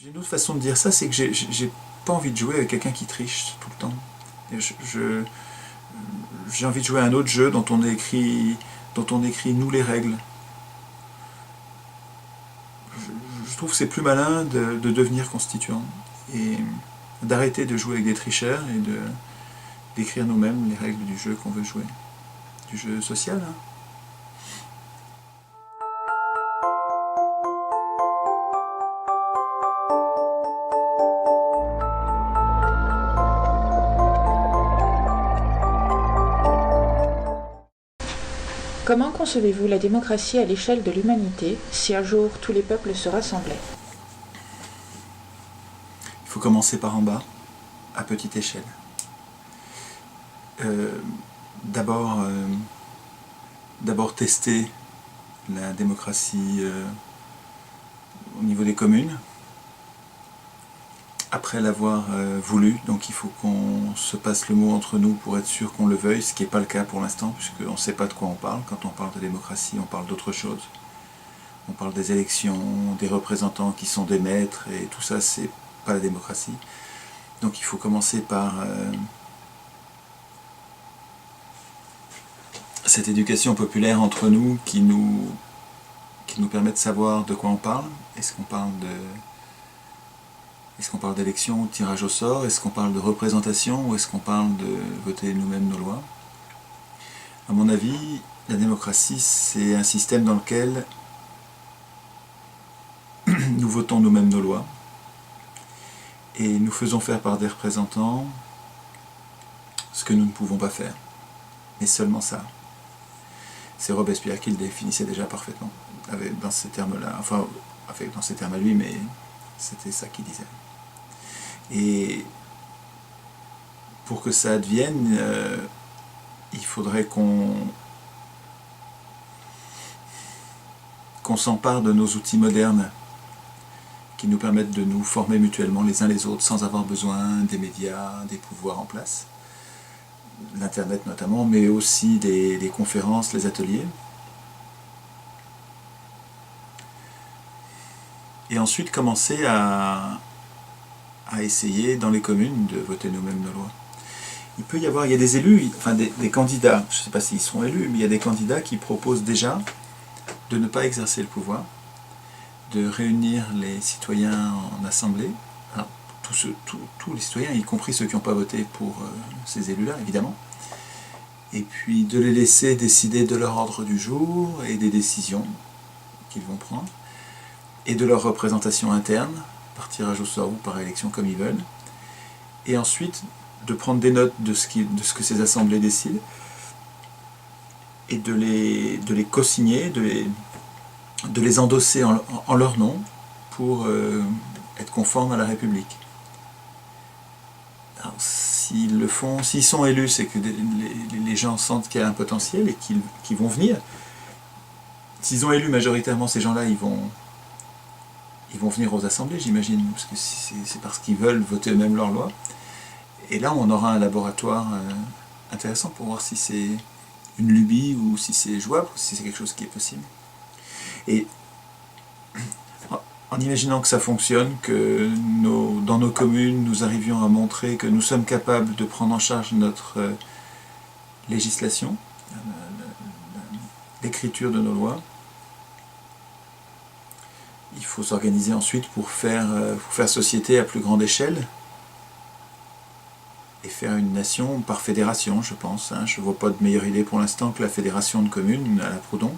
J'ai une autre façon de dire ça, c'est que j'ai pas envie de jouer avec quelqu'un qui triche tout le temps. Et j'ai envie de jouer à un autre jeu dont on écrit nous les règles. Je trouve que c'est plus malin de devenir constituant et d'arrêter de jouer avec des tricheurs et d'écrire nous-mêmes les règles du jeu qu'on veut jouer, du jeu social. Hein. Comment concevez-vous la démocratie à l'échelle de l'humanité si un jour tous les peuples se rassemblaient? Il faut commencer par en bas, à petite échelle. Euh, D'abord tester la démocratie au niveau des communes, après l'avoir voulu, donc il faut qu'on se passe le mot entre nous pour être sûr qu'on le veuille, ce qui n'est pas le cas pour l'instant, puisqu'on ne sait pas de quoi on parle. Quand on parle de démocratie, on parle d'autre chose. On parle des élections, des représentants qui sont des maîtres, et tout ça, c'est pas la démocratie. Donc il faut commencer par cette éducation populaire entre nous qui nous permet de savoir de quoi on parle. Est-ce qu'on parle d'élection, de tirage au sort? Est-ce qu'on parle de représentation? Ou est-ce qu'on parle de voter nous-mêmes nos lois? À mon avis, la démocratie, c'est un système dans lequel nous votons nous-mêmes nos lois et nous faisons faire par des représentants ce que nous ne pouvons pas faire. Mais seulement ça. C'est Robespierre qui le définissait déjà parfaitement, dans ces termes-là, enfin dans ces termes à lui, mais c'était ça qu'il disait. Et pour que ça advienne, il faudrait qu'on s'empare de nos outils modernes qui nous permettent de nous former mutuellement les uns les autres sans avoir besoin des médias, des pouvoirs en place, l'Internet notamment, mais aussi des conférences, les ateliers. Et ensuite commencer à essayer dans les communes de voter nous-mêmes nos lois. Il y a des élus, enfin des candidats, je ne sais pas s'ils seront élus, mais il y a des candidats qui proposent déjà de ne pas exercer le pouvoir, de réunir les citoyens en assemblée, alors, tous les citoyens, y compris ceux qui n'ont pas voté pour ces élus-là, évidemment, et puis de les laisser décider de leur ordre du jour et des décisions qu'ils vont prendre, et de leur représentation interne, par tirage au sort ou par élection comme ils veulent, et ensuite de prendre des notes de ce que ces assemblées décident, et de les co-signer, de les endosser en leur nom pour être conformes à la République. Alors, s'ils le font, s'ils sont élus, c'est que les gens sentent qu'il y a un potentiel et qu'ils vont venir. S'ils ont élu majoritairement ces gens-là, ils vont venir aux assemblées, j'imagine, parce que c'est parce qu'ils veulent voter eux-mêmes leurs lois. Et là, on aura un laboratoire intéressant pour voir si c'est une lubie ou si c'est jouable, ou si c'est quelque chose qui est possible. Et en imaginant que ça fonctionne, que dans nos communes, nous arrivions à montrer que nous sommes capables de prendre en charge notre législation, l'écriture de nos lois, il faut s'organiser ensuite pour faire société à plus grande échelle et faire une nation par fédération, je pense. Je ne vois pas de meilleure idée pour l'instant que la fédération de communes à la Proudhon.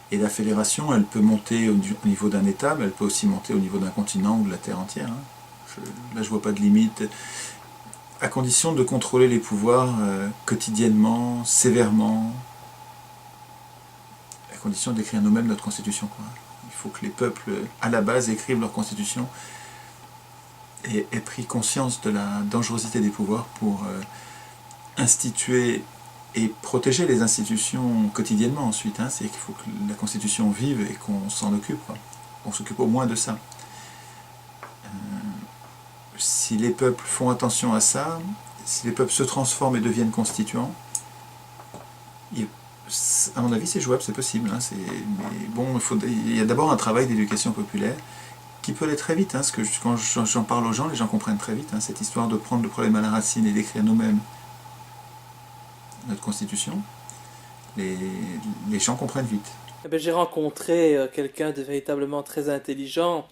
Et la fédération, elle peut monter au niveau d'un État, mais elle peut aussi monter au niveau d'un continent ou de la Terre entière. Là, je ne vois pas de limite, à condition de contrôler les pouvoirs quotidiennement, sévèrement, à condition d'écrire nous-mêmes notre constitution, quoi. Il faut que les peuples, à la base, écrivent leur constitution et aient pris conscience de la dangerosité des pouvoirs pour instituer et protéger les institutions quotidiennement ensuite. C'est qu'il faut que la Constitution vive et qu'on s'en occupe. On s'occupe au moins de ça. Si les peuples font attention à ça, si les peuples se transforment et deviennent constituants, à mon avis c'est jouable, c'est possible. Mais bon, il y a d'abord un travail d'éducation populaire qui peut aller très vite. Hein, parce que quand j'en parle aux gens, les gens comprennent très vite. Hein, cette histoire de prendre le problème à la racine et d'écrire nous-mêmes notre constitution, les gens comprennent vite. Eh ben, j'ai rencontré quelqu'un de véritablement très intelligent,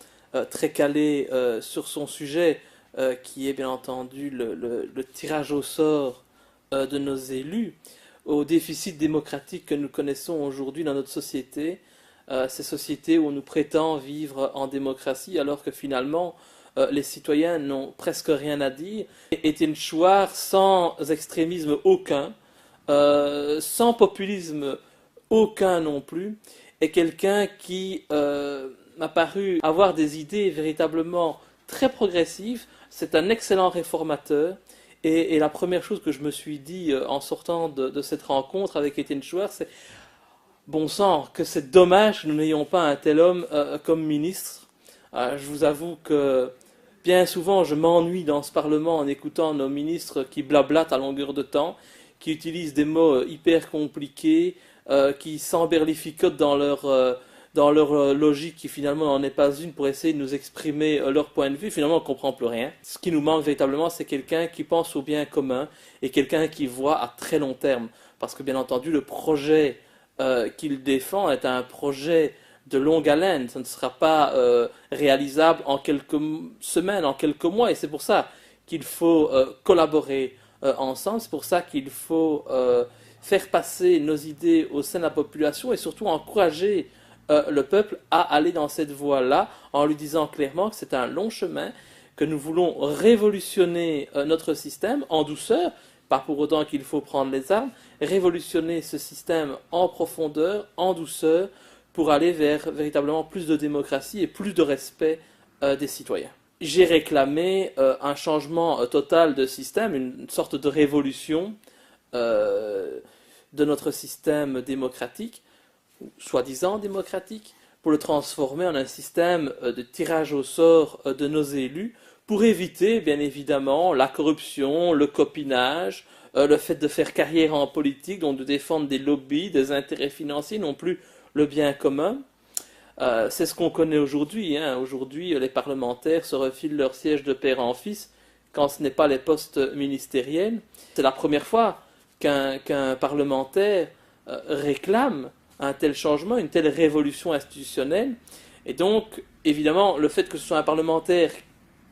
très calé sur son sujet, qui est bien entendu le tirage au sort de nos élus, au déficit démocratique que nous connaissons aujourd'hui dans notre société, ces sociétés où on nous prétend vivre en démocratie alors que finalement les citoyens n'ont presque rien à dire. Étienne Chouard, sans extrémisme aucun, sans populisme aucun non plus, est quelqu'un qui m'a paru avoir des idées véritablement très progressives. C'est un excellent réformateur. Et la première chose que je me suis dit en sortant de cette rencontre avec Étienne Chouard, c'est bon sang, que c'est dommage que nous n'ayons pas un tel homme comme ministre. Je vous avoue que bien souvent je m'ennuie dans ce Parlement en écoutant nos ministres qui blablatent à longueur de temps, qui utilisent des mots hyper compliqués, qui s'emberlificotent dans leur logique qui finalement n'en est pas une pour essayer de nous exprimer leur point de vue. Finalement, on ne comprend plus rien. Ce qui nous manque véritablement, c'est quelqu'un qui pense au bien commun et quelqu'un qui voit à très long terme. Parce que bien entendu, le projet qu'il défend est un projet de longue haleine. Ça ne sera pas réalisable en quelques semaines, en quelques mois. Et c'est pour ça qu'il faut collaborer ensemble. C'est pour ça qu'il faut faire passer nos idées au sein de la population et surtout encourager le peuple à aller dans cette voie-là en lui disant clairement que c'est un long chemin, que nous voulons révolutionner notre système en douceur, pas pour autant qu'il faut prendre les armes, révolutionner ce système en profondeur, en douceur, pour aller vers véritablement plus de démocratie et plus de respect des citoyens. J'ai réclamé un changement total de système, une sorte de révolution de notre système démocratique, soi-disant démocratique, pour le transformer en un système de tirage au sort de nos élus, pour éviter, bien évidemment, la corruption, le copinage, le fait de faire carrière en politique, donc de défendre des lobbies, des intérêts financiers, non plus le bien commun. C'est ce qu'on connaît aujourd'hui. Hein. Aujourd'hui, les parlementaires se refilent leur siège de père en fils quand ce n'est pas les postes ministériels. C'est la première fois qu'un parlementaire réclame un tel changement, une telle révolution institutionnelle. Et donc, évidemment, le fait que ce soit un parlementaire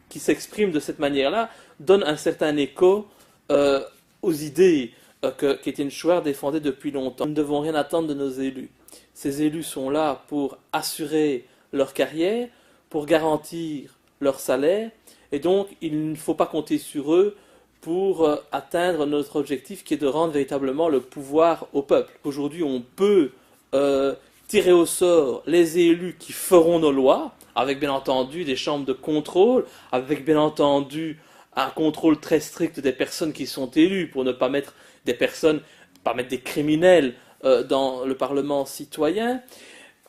qui s'exprime de cette manière-là donne un certain écho aux idées qu'Étienne Chouard défendait depuis longtemps. Nous ne devons rien attendre de nos élus. Ces élus sont là pour assurer leur carrière, pour garantir leur salaire, et donc il ne faut pas compter sur eux pour atteindre notre objectif qui est de rendre véritablement le pouvoir au peuple. Aujourd'hui, on peut tirer au sort les élus qui feront nos lois, avec bien entendu des chambres de contrôle, avec bien entendu un contrôle très strict des personnes qui sont élues, pour ne pas mettre des personnes, pas mettre des criminels dans le Parlement citoyen,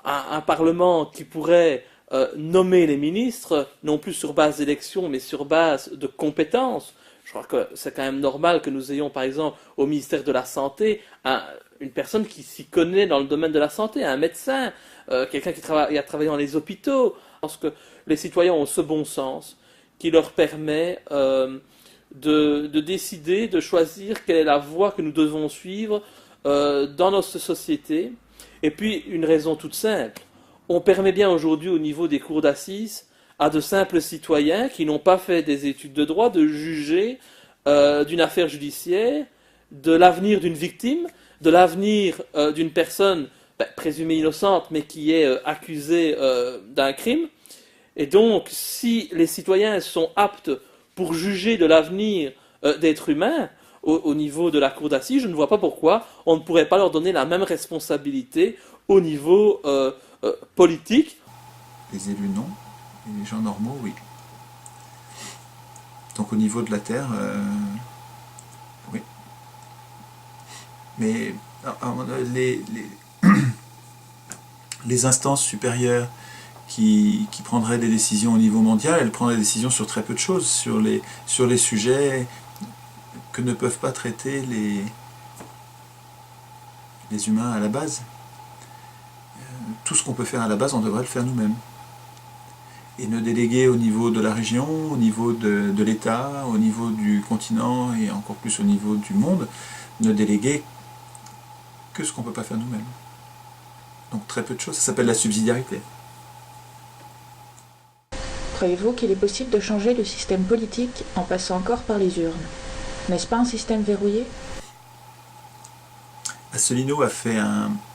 un Parlement qui pourrait nommer les ministres, non plus sur base d'élections, mais sur base de compétences. Je crois que c'est quand même normal que nous ayons, par exemple, au ministère de la Santé, une personne qui s'y connaît dans le domaine de la santé, un médecin, quelqu'un qui a travaillé dans les hôpitaux. Je pense que les citoyens ont ce bon sens qui leur permet de décider, de choisir quelle est la voie que nous devons suivre dans notre société. Et puis, une raison toute simple. On permet bien aujourd'hui, au niveau des cours d'assises, à de simples citoyens qui n'ont pas fait des études de droit de juger d'une affaire judiciaire, de l'avenir d'une victime, de l'avenir d'une personne présumée innocente mais qui est accusée d'un crime. Et donc, si les citoyens sont aptes pour juger de l'avenir d'êtres humains au niveau de la cour d'assises, je ne vois pas pourquoi on ne pourrait pas leur donner la même responsabilité au niveau politique. Les élus, non. Et les gens normaux, oui. Donc au niveau de la Terre, oui. Mais les instances supérieures qui prendraient des décisions au niveau mondial, elles prendraient des décisions sur très peu de choses, sur les sujets que ne peuvent pas traiter les humains à la base. Tout ce qu'on peut faire à la base, on devrait le faire nous-mêmes. et ne déléguer au niveau de la région, au niveau de l'État, au niveau du continent et encore plus au niveau du monde, ne déléguer que ce qu'on ne peut pas faire nous-mêmes. Donc très peu de choses, ça s'appelle la subsidiarité. Croyez-vous qu'il est possible de changer le système politique en passant encore par les urnes? N'est-ce pas un système verrouillé?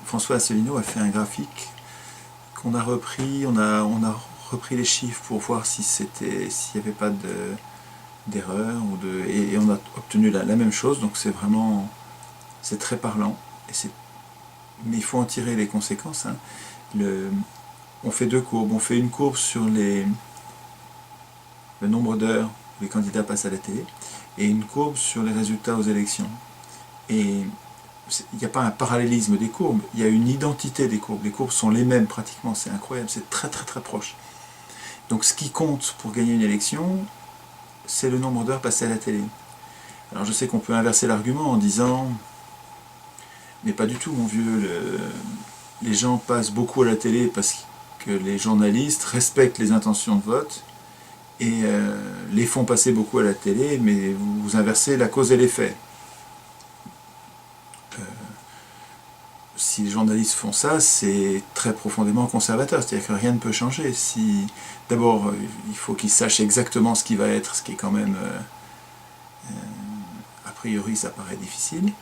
François Asselineau a fait un graphique qu'on a repris, on a repris les chiffres pour voir s'il n'y avait pas d'erreur, et on a obtenu la même chose, donc c'est très parlant, mais il faut en tirer les conséquences. Hein. On fait deux courbes, on fait une courbe sur le nombre d'heures où les candidats passent à la télé, et une courbe sur les résultats aux élections. Et il n'y a pas un parallélisme des courbes, il y a une identité des courbes. Les courbes sont les mêmes pratiquement, c'est incroyable, c'est très très très proche. Donc ce qui compte pour gagner une élection, c'est le nombre d'heures passées à la télé. Alors je sais qu'on peut inverser l'argument en disant, mais pas du tout mon vieux, les gens passent beaucoup à la télé parce que les journalistes respectent les intentions de vote et les font passer beaucoup à la télé, mais vous inversez la cause et l'effet. Si les journalistes font ça, c'est très profondément conservateur, c'est-à-dire que rien ne peut changer. D'abord, il faut qu'ils sachent exactement ce qui va être, ce qui est quand même, a priori, ça paraît difficile.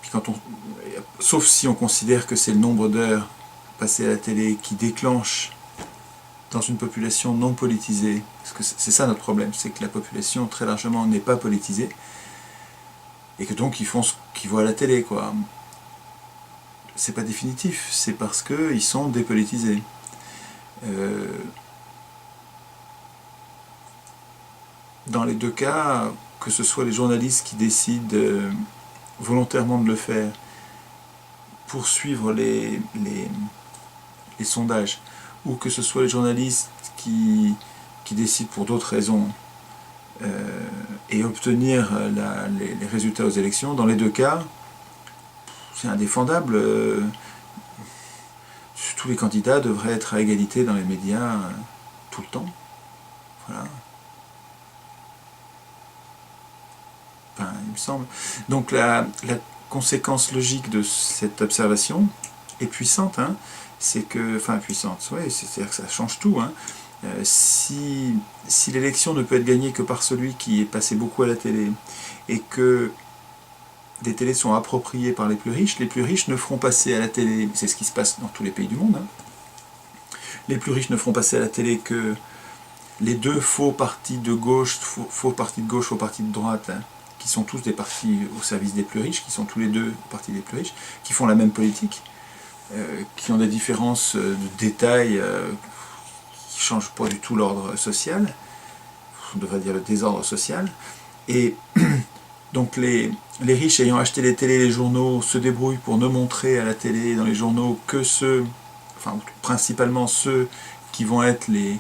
Puis sauf si on considère que c'est le nombre d'heures passées à la télé qui déclenche dans une population non politisée, parce que c'est ça notre problème, c'est que la population très largement n'est pas politisée, et que donc ils font ce qu'ils voient à la télé, quoi. C'est pas définitif, c'est parce qu'ils sont dépolitisés. Dans les deux cas, que ce soit les journalistes qui décident volontairement de le faire pour suivre les sondages, ou que ce soit les journalistes qui décident pour d'autres raisons et obtenir les résultats aux élections, dans les deux cas, c'est indéfendable. Tous les candidats devraient être à égalité dans les médias tout le temps. Voilà. Enfin, il me semble. Donc la conséquence logique de cette observation est puissante. Hein. C'est que, enfin puissante, ouais, c'est-à-dire que ça change tout. Hein. Si l'élection ne peut être gagnée que par celui qui est passé beaucoup à la télé et que les télés sont appropriées par les plus riches ne feront passer à la télé, c'est ce qui se passe dans tous les pays du monde, hein. Les plus riches ne feront passer à la télé que les deux faux partis de gauche, faux partis de droite, hein, qui sont tous des partis au service des plus riches, qui sont tous les deux partis des plus riches, qui font la même politique, qui ont des différences de détails qui ne changent pas du tout l'ordre social, on devrait dire le désordre social, et donc les riches ayant acheté les télés et les journaux se débrouillent pour ne montrer à la télé et dans les journaux que principalement ceux qui vont être les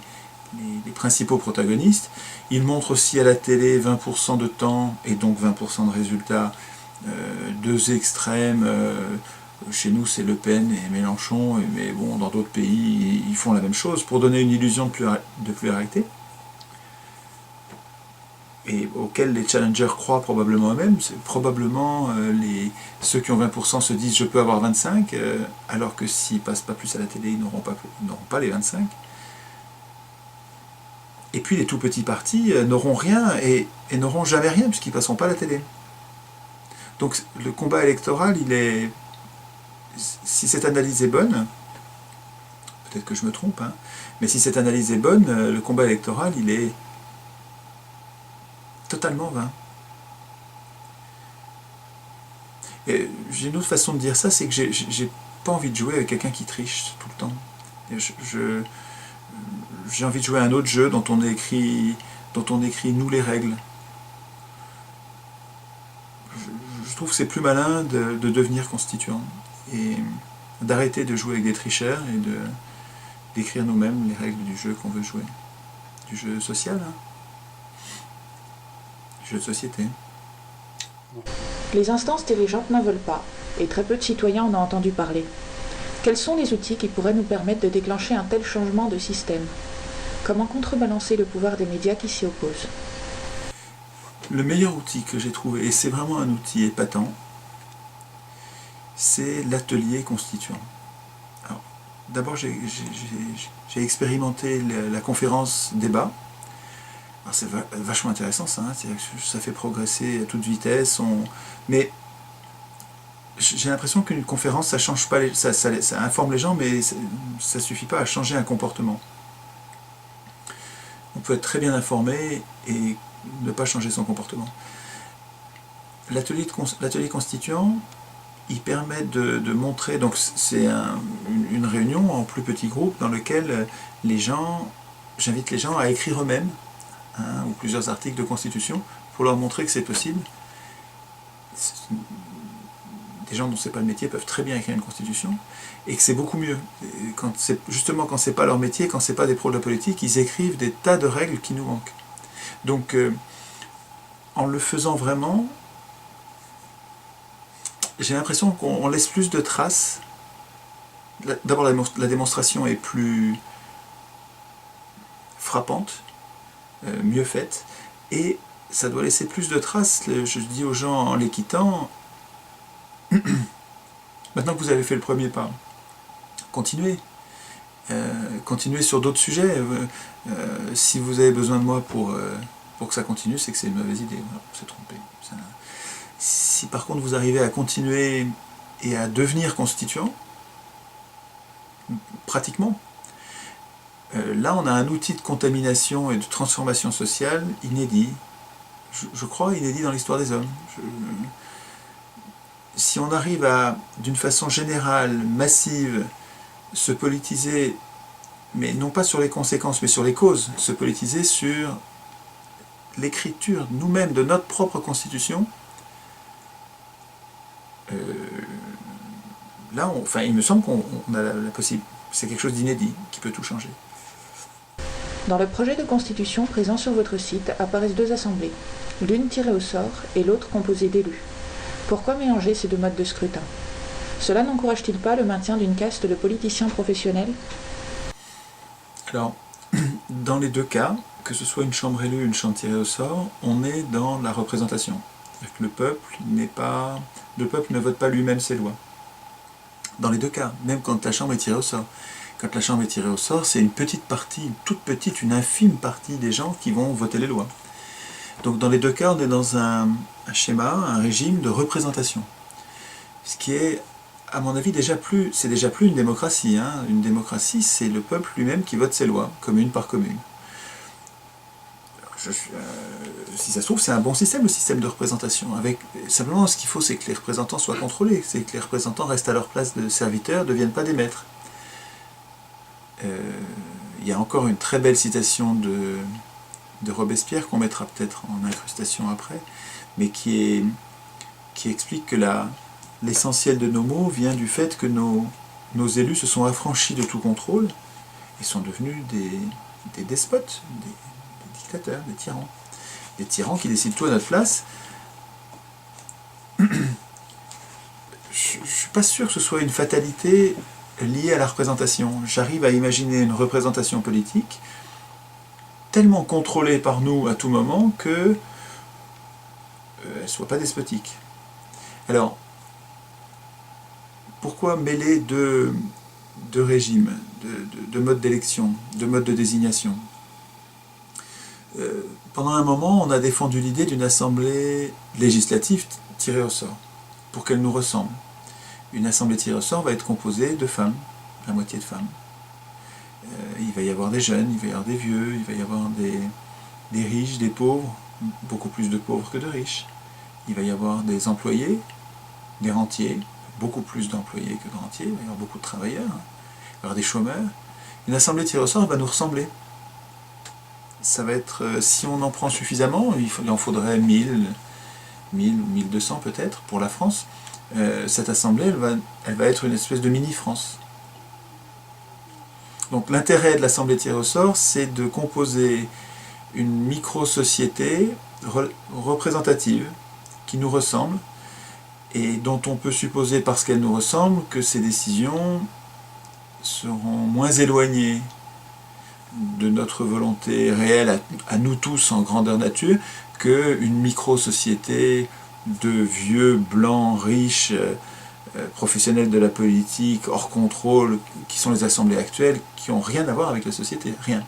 principaux protagonistes. Ils montrent aussi à la télé 20% de temps et donc 20% de résultats, deux extrêmes. Chez nous c'est Le Pen et Mélenchon, mais bon, dans d'autres pays ils font la même chose pour donner une illusion de pluralité. Et auxquels les challengers croient probablement eux-mêmes. Probablement ceux qui ont 20% se disent je peux avoir 25, alors que s'ils ne passent pas plus à la télé, ils n'auront pas les 25. Et puis les tout petits partis n'auront rien et n'auront jamais rien puisqu'ils ne passeront pas à la télé. Donc le combat électoral, si cette analyse est bonne, peut-être que je me trompe, hein, mais si cette analyse est bonne, le combat électoral, il est totalement vain. Et j'ai une autre façon de dire ça, c'est que j'ai pas envie de jouer avec quelqu'un qui triche tout le temps. J'ai envie de jouer à un autre jeu dont on écrit nous les règles. Je trouve que c'est plus malin de devenir constituant et d'arrêter de jouer avec des tricheurs et d'écrire nous-mêmes les règles du jeu qu'on veut jouer. Du jeu social, hein. Jeu de société. Les instances dirigeantes n'en veulent pas, et très peu de citoyens en ont entendu parler. Quels sont les outils qui pourraient nous permettre de déclencher un tel changement de système? Comment contrebalancer le pouvoir des médias qui s'y opposent? Le meilleur outil que j'ai trouvé, et c'est vraiment un outil épatant, c'est l'atelier constituant. Alors, d'abord, j'ai expérimenté la conférence débat. Alors, c'est vachement intéressant ça, hein, ça fait progresser à toute vitesse, mais j'ai l'impression qu'une conférence, ça change pas, ça informe les gens, mais ça suffit pas à changer un comportement. On peut être très bien informé et ne pas changer son comportement. L'atelier constituant, il permet de montrer, donc c'est une réunion en plus petit groupe dans lequel j'invite les gens à écrire eux-mêmes, hein, ou plusieurs articles de constitution pour leur montrer que c'est possible. Des gens dont c'est pas le métier peuvent très bien écrire une constitution et que c'est beaucoup mieux. Justement quand c'est pas leur métier, quand c'est pas des pros de la politique, ils écrivent des tas de règles qui nous manquent. Donc en le faisant vraiment, j'ai l'impression qu'on laisse plus de traces. D'abord la démonstration est plus frappante, mieux faite, et ça doit laisser plus de traces. Je dis aux gens en les quittant, maintenant que vous avez fait le premier pas, continuez. Continuez sur d'autres sujets. Si vous avez besoin de moi pour que ça continue, c'est que c'est une mauvaise idée. Voilà, on s'est trompé. Si par contre vous arrivez à continuer et à devenir constituant, pratiquement, là on a un outil de contamination et de transformation sociale inédit. Je crois inédit dans l'histoire des hommes. Si on arrive à, d'une façon générale, massive, se politiser, mais non pas sur les conséquences, mais sur les causes, se politiser sur l'écriture nous-mêmes de notre propre constitution, là, il me semble qu'on a la possibilité. C'est quelque chose d'inédit qui peut tout changer. Dans le projet de constitution présent sur votre site apparaissent deux assemblées, l'une tirée au sort et l'autre composée d'élus. Pourquoi mélanger ces deux modes de scrutin? Cela n'encourage-t-il pas le maintien d'une caste de politiciens professionnels? Alors, dans les deux cas, que ce soit une chambre élue ou une chambre tirée au sort, on est dans la représentation. C'est-à-dire que le peuple ne vote pas lui-même ses lois. Dans les deux cas, même quand la chambre est tirée au sort. Quand la chambre est tirée au sort, c'est une petite partie, une toute petite, une infime partie des gens qui vont voter les lois. Donc dans les deux cas, on est dans un schéma, un régime de représentation. Ce qui est, à mon avis, c'est déjà plus une démocratie. Hein. Une démocratie, c'est le peuple lui-même qui vote ses lois, commune par commune. Si ça se trouve, c'est un bon système, le système de représentation. Simplement, ce qu'il faut, c'est que les représentants soient contrôlés, c'est que les représentants restent à leur place de serviteurs, ne deviennent pas des maîtres. Il y a encore une très belle citation de Robespierre, qu'on mettra peut-être en incrustation après, mais qui explique que l'essentiel de nos maux vient du fait que nos élus se sont affranchis de tout contrôle et sont devenus des despotes, des dictateurs, des tyrans. Des tyrans qui décident tout à notre place. Je ne suis pas sûr que ce soit une fatalité liée à la représentation. J'arrive à imaginer une représentation politique tellement contrôlée par nous à tout moment que elle ne soit pas despotique. Alors, pourquoi mêler deux régimes, de modes d'élection, de modes de désignation? Pendant un moment, on a défendu l'idée d'une assemblée législative tirée au sort, pour qu'elle nous ressemble. Une assemblée tirée au sort va être composée de femmes, la moitié de femmes. Il va y avoir des jeunes, il va y avoir des vieux, il va y avoir des riches, des pauvres, beaucoup plus de pauvres que de riches. Il va y avoir des employés, des rentiers, beaucoup plus d'employés que de rentiers, il va y avoir beaucoup de travailleurs, il va y avoir des chômeurs. Une assemblée tirée au sort va nous ressembler. Ça va être, si on en prend suffisamment, il en faudrait 1000 ou 1200 peut-être pour la France. Cette assemblée, elle va être une espèce de mini-France. Donc l'intérêt de l'assemblée tirée au sort, c'est de composer une micro-société représentative qui nous ressemble et dont on peut supposer, parce qu'elle nous ressemble, que ces décisions seront moins éloignées de notre volonté réelle à nous tous en grandeur nature qu'une micro-société de vieux, blancs, riches, professionnels de la politique, hors contrôle, qui sont les assemblées actuelles, qui n'ont rien à voir avec la société, rien.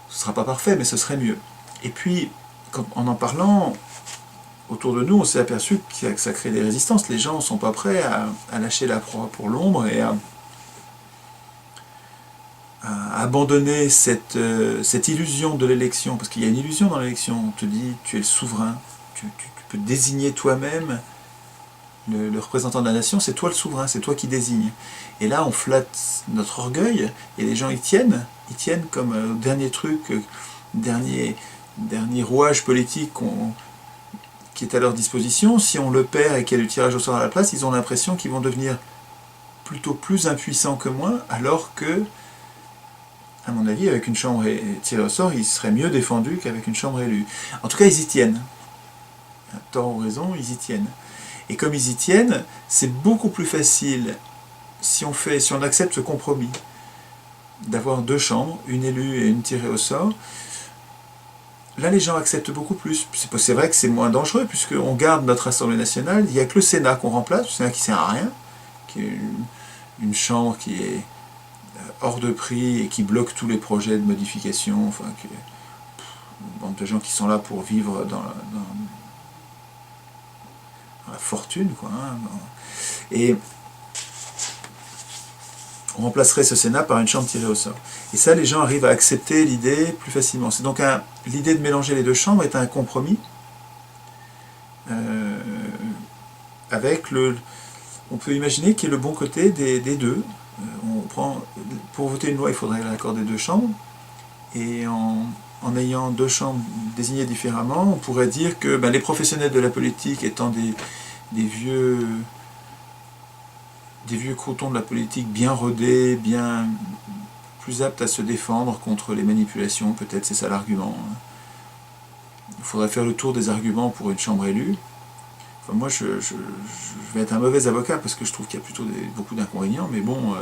Ce ne sera pas parfait, mais ce serait mieux. Et puis, en parlant, autour de nous, on s'est aperçu que ça crée des résistances. Les gens ne sont pas prêts à lâcher la proie pour l'ombre et à abandonner cette illusion de l'élection. Parce qu'il y a une illusion dans l'élection. On te dit, tu es le souverain. Tu peux désigner toi-même le représentant de la nation. C'est toi le souverain, c'est toi qui désignes. Et là, on flatte notre orgueil et les gens y tiennent. Ils tiennent comme dernier truc, dernier rouage politique qui est à leur disposition. Si on le perd et qu'il y a du tirage au sort à la place, ils ont l'impression qu'ils vont devenir plutôt plus impuissants que moi, alors que, à mon avis, avec une chambre tirée au sort, ils seraient mieux défendus qu'avec une chambre élue. En tout cas, ils y tiennent. À tort ou raison, ils y tiennent. Et comme ils y tiennent, c'est beaucoup plus facile, si on accepte ce compromis, d'avoir 2 chambres, une élue et une tirée au sort. Là, les gens acceptent beaucoup plus. C'est vrai que c'est moins dangereux, puisqu'on garde notre Assemblée nationale. Il n'y a que le Sénat qu'on remplace, le Sénat qui ne sert à rien, qui est une chambre qui est hors de prix et qui bloque tous les projets de modification. Enfin, une bande de gens qui sont là pour vivre dans la fortune, quoi. Hein. Et on remplacerait ce Sénat par une chambre tirée au sort. Et ça, les gens arrivent à accepter l'idée plus facilement. C'est donc l'idée de mélanger les 2 chambres est un compromis avec on peut imaginer qu'il y ait le bon côté des 2. Pour voter une loi, il faudrait l'accord des 2 chambres. Et en ayant 2 chambres désignées différemment, on pourrait dire que les professionnels de la politique étant des vieux croutons de la politique bien rodés, bien plus aptes à se défendre contre les manipulations, peut-être c'est ça l'argument. Il faudrait faire le tour des arguments pour une chambre élue. Enfin, moi, je vais être un mauvais avocat parce que je trouve qu'il y a plutôt beaucoup d'inconvénients, mais bon,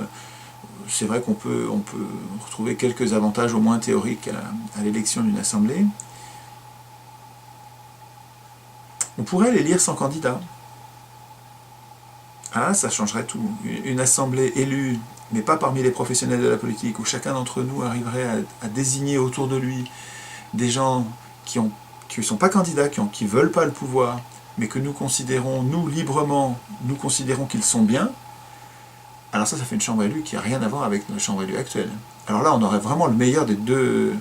c'est vrai qu'on peut retrouver quelques avantages au moins théoriques à l'élection d'une assemblée. On pourrait les lire sans candidat. Ah, ça changerait tout. Une assemblée élue, mais pas parmi les professionnels de la politique, où chacun d'entre nous arriverait à désigner autour de lui des gens qui ne sont pas candidats, qui ne veulent pas le pouvoir, mais que nous considérons, nous librement, nous considérons qu'ils sont bien. Alors ça fait une chambre élue qui n'a rien à voir avec notre chambre élue actuelle. Alors là, on aurait vraiment le meilleur des deux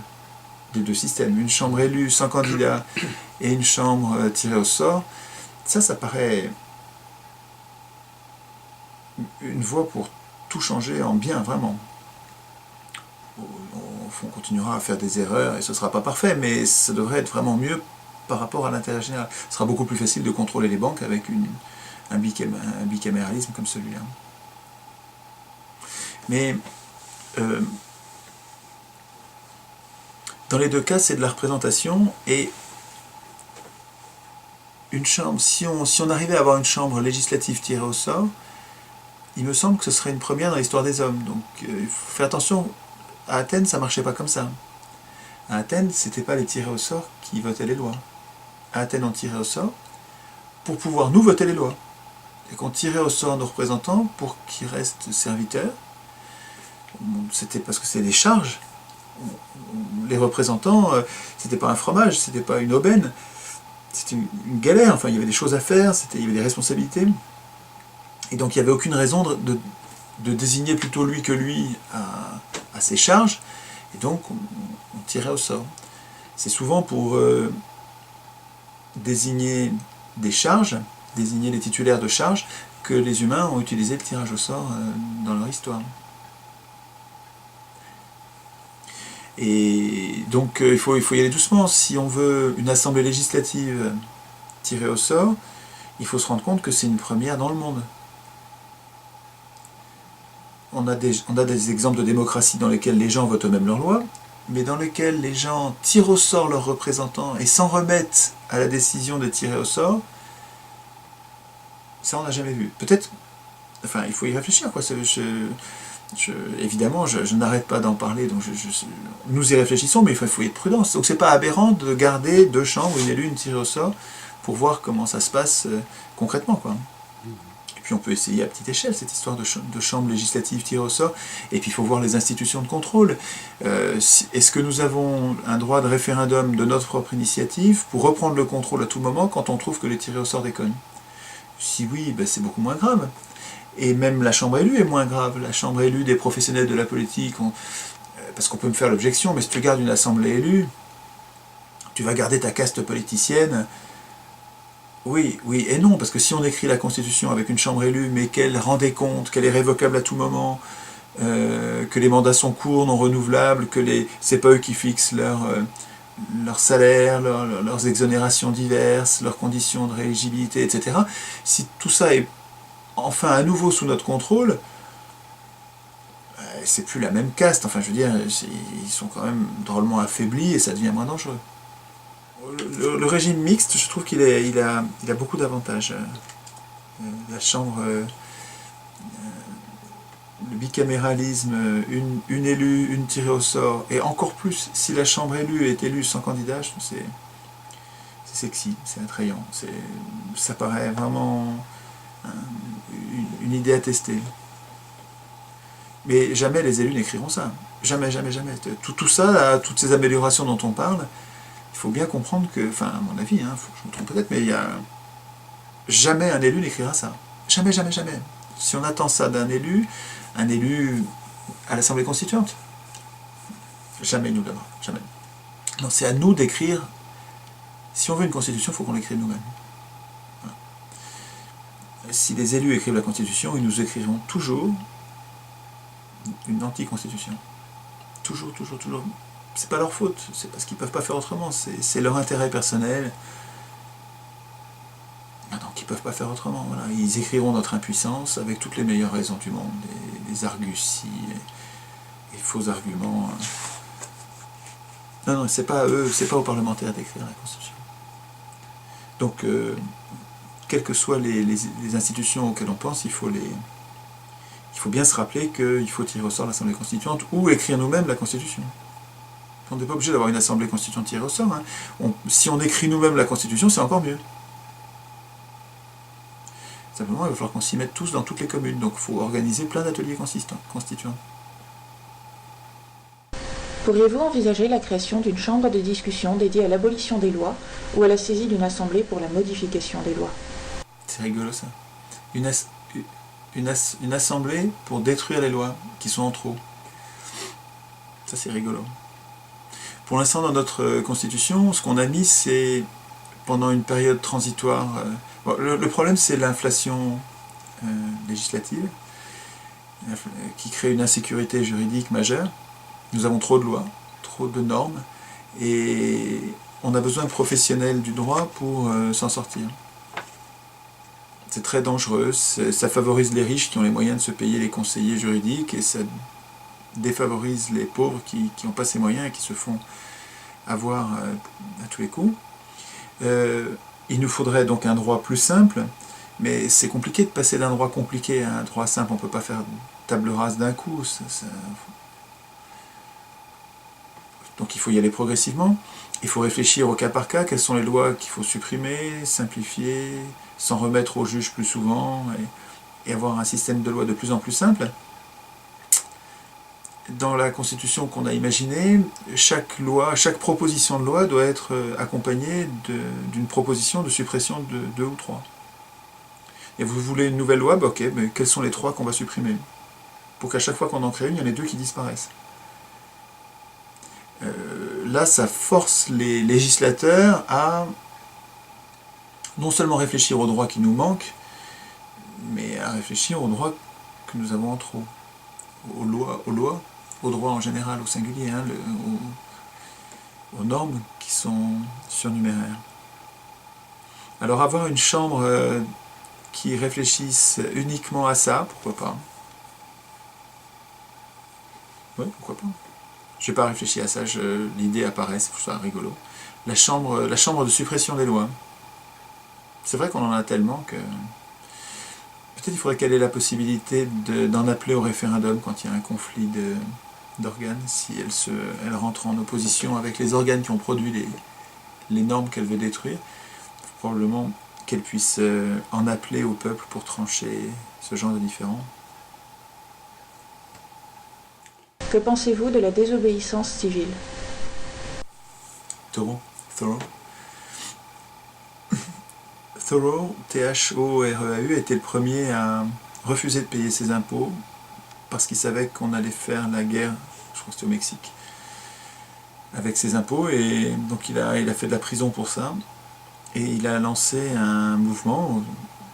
systèmes. Une chambre élue sans candidat et une chambre tirée au sort. Ça paraît une voie pour tout changer en bien, vraiment. On continuera à faire des erreurs et ce ne sera pas parfait, mais ça devrait être vraiment mieux par rapport à l'intérêt général. Ce sera beaucoup plus facile de contrôler les banques avec un bicaméralisme comme celui-là. Mais dans les 2 cas, c'est de la représentation et une chambre, si on arrivait à avoir une chambre législative tirée au sort, il me semble que ce serait une première dans l'histoire des hommes. Donc il faut faire attention, à Athènes, ça ne marchait pas comme ça. À Athènes, ce n'était pas les tirés au sort qui votaient les lois. À Athènes, on tirait au sort pour pouvoir nous voter les lois. Et qu'on tirait au sort nos représentants pour qu'ils restent serviteurs. C'était parce que c'est des charges. Les représentants, c'était pas un fromage, c'était pas une aubaine. C'était une galère. Enfin, il y avait des choses à faire, il y avait des responsabilités. Et donc il n'y avait aucune raison de désigner plutôt lui que lui à ses charges, et donc on tirait au sort. C'est souvent pour désigner des charges, désigner les titulaires de charges, que les humains ont utilisé le tirage au sort dans leur histoire. Et donc il faut y aller doucement. Si on veut une assemblée législative tirée au sort, il faut se rendre compte que c'est une première dans le monde. On a des exemples de démocratie dans lesquels les gens votent eux-mêmes leurs lois, mais dans lesquels les gens tirent au sort leurs représentants et s'en remettent à la décision de tirer au sort. Ça, on n'a jamais vu. Peut-être, enfin, il faut y réfléchir, quoi. Évidemment, je n'arrête pas d'en parler, donc nous y réfléchissons, mais il faut être prudent. Donc c'est pas aberrant de garder 2 chambres, une élue, une tirée au sort, pour voir comment ça se passe concrètement, quoi. Et puis on peut essayer à petite échelle cette histoire de chambre législative tirée au sort, et puis il faut voir les institutions de contrôle. Est-ce que nous avons un droit de référendum de notre propre initiative pour reprendre le contrôle à tout moment quand on trouve que les tirés au sort déconnent? Si oui, ben c'est beaucoup moins grave. Et même la chambre élue est moins grave. La chambre élue des professionnels de la politique, parce qu'on peut me faire l'objection, mais si tu gardes une assemblée élue, tu vas garder ta caste politicienne. Oui, oui et non, parce que si on écrit la Constitution avec une chambre élue, mais qu'elle rend des comptes, qu'elle est révocable à tout moment, que les mandats sont courts, non renouvelables, que c'est pas eux qui fixent leur salaire, leurs exonérations diverses, leurs conditions de rééligibilité, etc. Si tout ça est enfin à nouveau sous notre contrôle, c'est plus la même caste. Enfin, je veux dire, ils sont quand même drôlement affaiblis et ça devient moins dangereux. Le régime mixte, je trouve il a beaucoup d'avantages. La chambre, le bicaméralisme, une élue, une tirée au sort, et encore plus si la chambre élue est élue sans candidat, je trouve que c'est sexy, c'est attrayant. Ça paraît vraiment une idée à tester. Mais jamais les élus n'écriront ça. Jamais, jamais, jamais. Tout ça, là, toutes ces améliorations dont on parle, il faut bien comprendre que, enfin, à mon avis, je me trompe peut-être, mais jamais un élu n'écrira ça. Jamais, jamais, jamais. Si on attend ça d'un élu, un élu à l'Assemblée constituante, jamais il nous donnera. Jamais. Non, c'est à nous d'écrire. Si on veut une constitution, il faut qu'on l'écrive nous-mêmes. Voilà. Si les élus écrivent la constitution, ils nous écriront toujours une anti-constitution. Toujours, toujours, toujours. C'est pas leur faute, c'est parce qu'ils peuvent pas faire autrement, c'est leur intérêt personnel. Donc ils peuvent pas faire autrement. Voilà. Ils écriront notre impuissance avec toutes les meilleures raisons du monde, des arguties, et faux arguments. Non, c'est pas à eux, c'est pas aux parlementaires d'écrire la Constitution. Donc, quelles que soient les institutions auxquelles on pense, il faut bien se rappeler qu'il faut tirer au sort l'Assemblée constituante ou écrire nous-mêmes la Constitution. On n'est pas obligé d'avoir une Assemblée constituante tirée au sort. Si on écrit nous-mêmes la Constitution, c'est encore mieux. Simplement, il va falloir qu'on s'y mette tous dans toutes les communes. Donc il faut organiser plein d'ateliers constituants. Pourriez-vous envisager la création d'une chambre de discussion dédiée à l'abolition des lois ou à la saisie d'une assemblée pour la modification des lois? C'est rigolo ça. Une assemblée pour détruire les lois qui sont en trop. Ça c'est rigolo. Pour l'instant dans notre constitution, ce qu'on a mis c'est pendant une période transitoire. Le problème c'est l'inflation législative qui crée une insécurité juridique majeure. Nous avons trop de lois, trop de normes et on a besoin de professionnels du droit pour s'en sortir. C'est très dangereux, ça favorise les riches qui ont les moyens de se payer les conseillers juridiques et ça défavorise les pauvres qui n'ont pas ces moyens et qui se font avoir à tous les coups. Il nous faudrait donc un droit plus simple, mais c'est compliqué de passer d'un droit compliqué à un droit simple, on ne peut pas faire table rase d'un coup. Donc il faut y aller progressivement, il faut réfléchir au cas par cas, quelles sont les lois qu'il faut supprimer, simplifier, s'en remettre aux juges plus souvent et avoir un système de loi de plus en plus simple. Dans la constitution qu'on a imaginée, chaque proposition de loi doit être accompagnée d'une proposition de suppression de 2 ou 3. Et vous voulez une nouvelle loi, ok, mais quels sont les 3 qu'on va supprimer? Pour qu'à chaque fois qu'on en crée une, il y en ait 2 qui disparaissent. Là, ça force les législateurs à non seulement réfléchir aux droits qui nous manquent, mais à réfléchir aux droits que nous avons en trop, aux lois, aux droits en général, au singulier, aux normes qui sont surnuméraires. Alors avoir une chambre qui réfléchisse uniquement à ça, pourquoi pas? Oui, pourquoi pas? Je n'ai pas réfléchi à ça, l'idée apparaît, c'est pour ça rigolo. La chambre de suppression des lois. C'est vrai qu'on en a tellement que peut-être il faudrait qu'elle ait la possibilité d'en appeler au référendum quand il y a un conflit d'organes, si elle rentre en opposition avec les organes qui ont produit les normes qu'elle veut détruire, probablement qu'elle puisse en appeler au peuple pour trancher ce genre de différends. Que pensez-vous de la désobéissance civile? Thoreau. Thoreau, T-H-O-R-E-A-U, était le premier à refuser de payer ses impôts parce qu'il savait qu'on allait faire la guerre, je crois que c'était au Mexique, avec ses impôts, et donc il a fait de la prison pour ça, et il a lancé un mouvement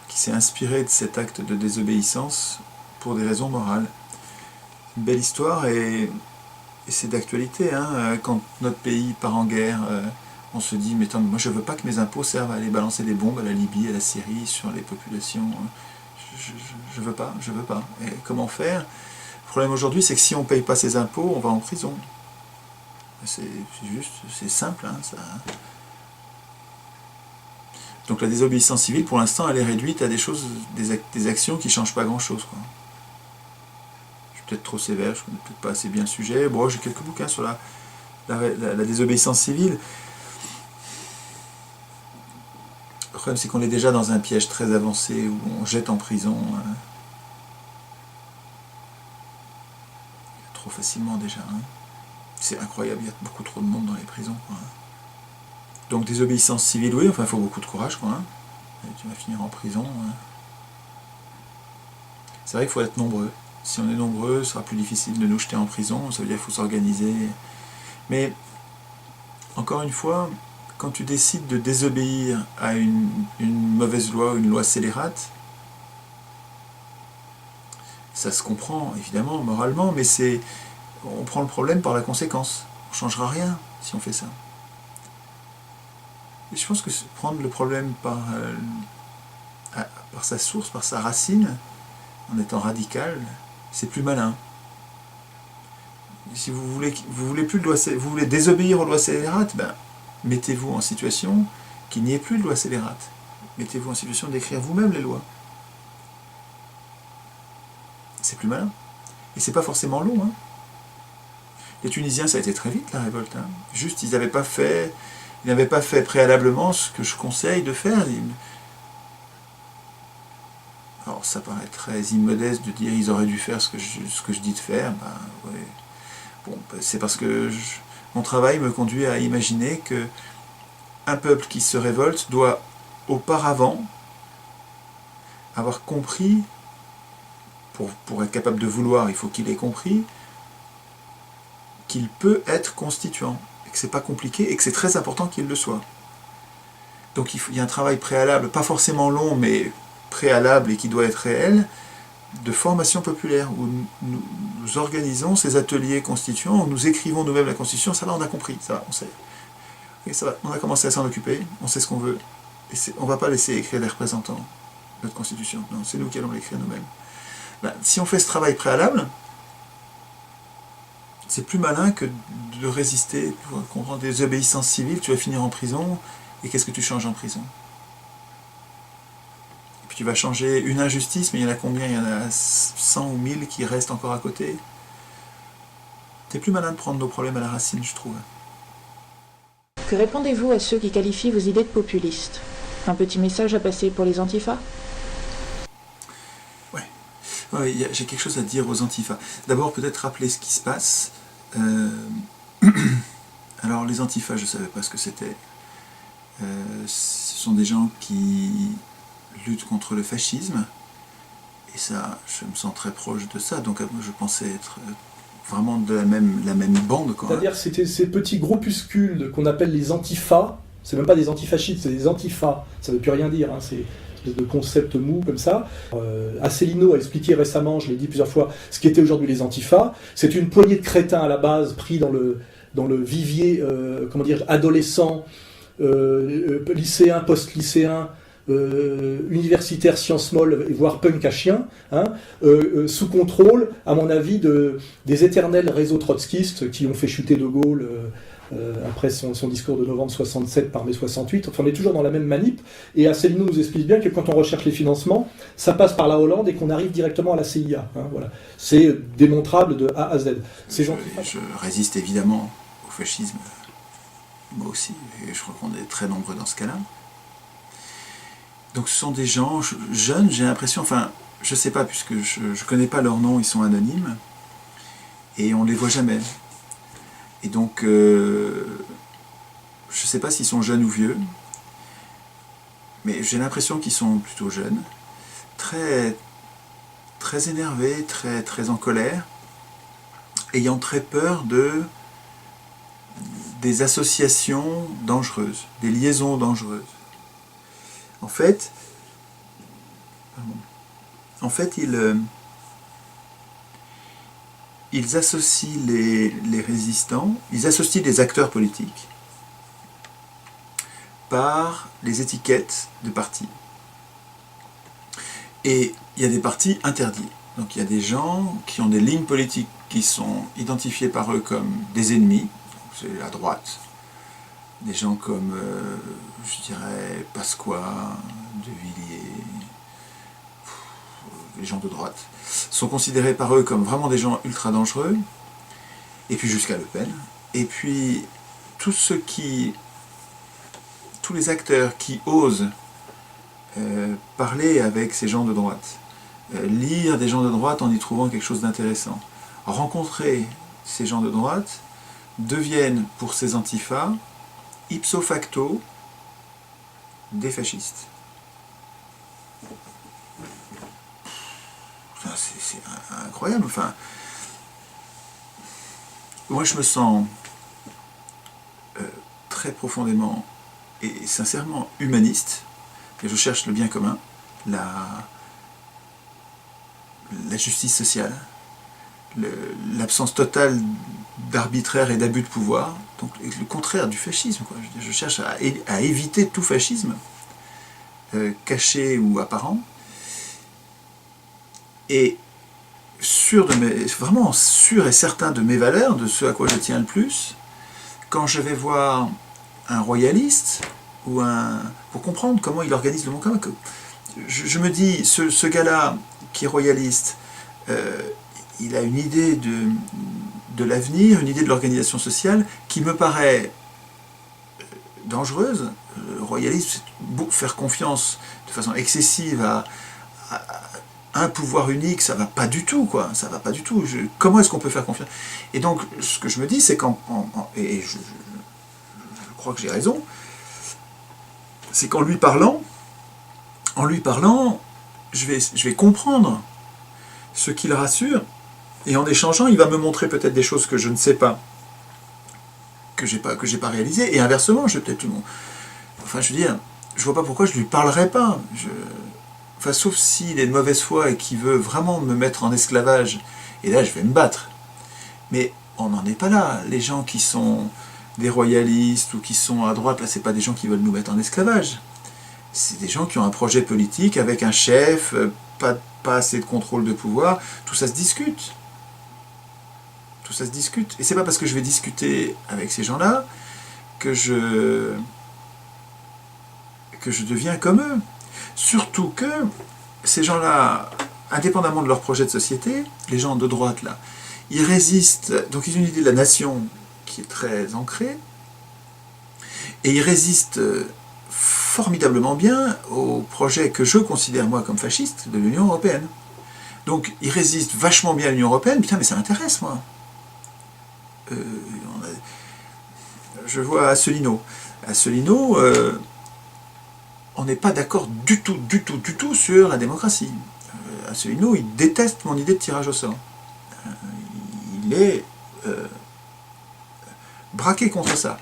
qui s'est inspiré de cet acte de désobéissance pour des raisons morales. Une belle histoire, et c'est d'actualité, hein. Quand notre pays part en guerre, on se dit, mais attends, moi je veux pas que mes impôts servent à aller balancer des bombes à la Libye, à la Syrie, sur les populations. Je veux pas. Et comment faire? Le problème aujourd'hui, c'est que si on ne paye pas ses impôts, on va en prison. C'est juste, c'est simple, hein, ça. Donc la désobéissance civile, pour l'instant, elle est réduite à des choses, des actions qui ne changent pas grand-chose, quoi. Je suis peut-être trop sévère, je ne connais peut-être pas assez bien le sujet. Bon, j'ai quelques bouquins sur la désobéissance civile. Le problème, c'est qu'on est déjà dans un piège très avancé où on jette en prison trop facilement déjà, hein. C'est incroyable, il y a beaucoup trop de monde dans les prisons, quoi. Donc désobéissance civile, oui, enfin il faut beaucoup de courage, quoi, hein. Et tu vas finir en prison. C'est vrai qu'il faut être nombreux. Si on est nombreux, ce sera plus difficile de nous jeter en prison, ça veut dire qu'il faut s'organiser. Mais, encore une fois, quand tu décides de désobéir à une mauvaise loi, une loi scélérate, ça se comprend, évidemment, moralement, mais on prend le problème par la conséquence. On ne changera rien si on fait ça. Et je pense que prendre le problème par sa source, par sa racine, en étant radical, c'est plus malin. Si vous voulez désobéir aux lois scélérates, ben, mettez-vous en situation qu'il n'y ait plus de loi scélérate. Mettez-vous en situation d'écrire vous-même les lois. C'est plus malin. Et c'est pas forcément long, hein. Les Tunisiens, ça a été très vite, la révolte, hein. Juste, ils n'avaient pas fait préalablement ce que je conseille de faire. Alors, ça paraît très immodeste de dire ils auraient dû faire ce que je dis de faire. Ben, ouais. Bon, c'est parce que mon travail me conduit à imaginer que un peuple qui se révolte doit auparavant avoir compris, pour être capable de vouloir, il faut qu'il ait compris qu'il peut être constituant, et que c'est pas compliqué, et que c'est très important qu'il le soit. Donc il y a un travail préalable, pas forcément long, mais préalable et qui doit être réel, de formation populaire, où nous organisons ces ateliers constituants, où nous écrivons nous-mêmes la Constitution. Ça va, on a compris, ça va, on sait. Et ça va, on a commencé à s'en occuper, on sait ce qu'on veut. Et on ne va pas laisser écrire des représentants, notre Constitution. Non, c'est nous qui allons l'écrire nous-mêmes. Ben, si on fait ce travail préalable, c'est plus malin que de résister, pour comprendre des désobéissances civiles, tu vas finir en prison, et qu'est-ce que tu changes en prison? Et puis tu vas changer une injustice, mais il y en a combien? Il y en a 100 ou 1000 qui restent encore à côté. C'est plus malin de prendre nos problèmes à la racine, je trouve. Que répondez-vous à ceux qui qualifient vos idées de populistes? Un petit message à passer pour les antifas? Ouais, j'ai quelque chose à dire aux antifas. D'abord, peut-être rappeler ce qui se passe. Alors, les antifas, je ne savais pas ce que c'était. Ce sont des gens qui luttent contre le fascisme. Et ça, je me sens très proche de ça. Donc, je pensais être vraiment de la même bande, quoi. C'est-à-dire, c'était ces petits groupuscules qu'on appelle les antifas. C'est même pas des antifascistes, c'est des antifas. Ça ne veut plus rien dire, hein. C'est de concepts mous comme ça. Asselineau a expliqué récemment, je l'ai dit plusieurs fois, ce qu'étaient aujourd'hui les antifas. C'est une poignée de crétins à la base pris dans le vivier, adolescent, lycéen, post-lycéen, universitaire, sciences molles, voire punk à chien, hein, sous contrôle, à mon avis, des éternels réseaux trotskistes qui ont fait chuter De Gaulle après son discours de novembre 67 par mai 68. Enfin, on est toujours dans la même manip. Et Asselineau nous explique bien que quand on recherche les financements, ça passe par la Hollande et qu'on arrive directement à la CIA. Hein, voilà. C'est démontrable de A à Z. Je résiste évidemment au fascisme, moi aussi, et je crois qu'on est très nombreux dans ce cas-là. Donc ce sont des gens jeunes, j'ai l'impression, enfin, je sais pas, puisque je ne connais pas leurs noms, ils sont anonymes, et on ne les voit jamais. Et donc, je ne sais pas s'ils sont jeunes ou vieux, mais j'ai l'impression qu'ils sont plutôt jeunes, très, très énervés, très, très en colère, ayant très peur des associations dangereuses, des liaisons dangereuses. En fait, ils associent les résistants, ils associent les acteurs politiques par les étiquettes de partis. Et il y a des partis interdits. Donc il y a des gens qui ont des lignes politiques qui sont identifiées par eux comme des ennemis, c'est la droite. Des gens comme, je dirais, Pasqua, De Villiers, les gens de droite, sont considérés par eux comme vraiment des gens ultra dangereux, et puis jusqu'à Le Pen. Et puis, tous les acteurs qui osent parler avec ces gens de droite, lire des gens de droite en y trouvant quelque chose d'intéressant, rencontrer ces gens de droite, deviennent pour ces antifas ipso facto des fascistes. Enfin, c'est incroyable. Enfin, moi je me sens très profondément et sincèrement humaniste, et je cherche le bien commun, la justice sociale, l'absence totale d'arbitraire et d'abus de pouvoir, donc le contraire du fascisme, quoi. Je cherche à éviter tout fascisme, caché ou apparent, et vraiment sûr et certain de mes valeurs, de ce à quoi je tiens le plus, quand je vais voir un royaliste, pour comprendre comment il organise le monde commun, je me dis, ce gars-là qui est royaliste, il a une idée de l'avenir, une idée de l'organisation sociale qui me paraît dangereuse. Le royalisme, c'est faire confiance de façon excessive à un pouvoir unique, ça va pas du tout, quoi. Ça va pas du tout. Comment est-ce qu'on peut faire confiance? Et donc, ce que je me dis, c'est et je crois que j'ai raison, c'est qu'en lui parlant, je vais comprendre ce qu'il rassure, et en échangeant, il va me montrer peut-être des choses que je ne sais pas, que j'ai pas réalisées, et inversement, je veux dire, je vois pas pourquoi je lui parlerais pas. Sauf s'il est de mauvaise foi et qu'il veut vraiment me mettre en esclavage, et là je vais me battre. Mais on n'en est pas là. Les gens qui sont des royalistes ou qui sont à droite, là c'est pas des gens qui veulent nous mettre en esclavage. C'est des gens qui ont un projet politique avec un chef, pas assez de contrôle de pouvoir. Tout ça se discute. Tout ça se discute. Et c'est pas parce que je vais discuter avec ces gens-là que je deviens comme eux. Surtout que ces gens-là, indépendamment de leur projet de société, les gens de droite là, ils résistent, donc ils ont une idée de la nation qui est très ancrée, et ils résistent formidablement bien au projet que je considère moi comme fasciste de l'Union Européenne. Donc ils résistent vachement bien à l'Union Européenne, putain mais ça m'intéresse moi. Je vois Asselineau. Asselineau, on n'est pas d'accord du tout sur la démocratie. Asselineau, il déteste mon idée de tirage au sort. Il est braqué contre ça.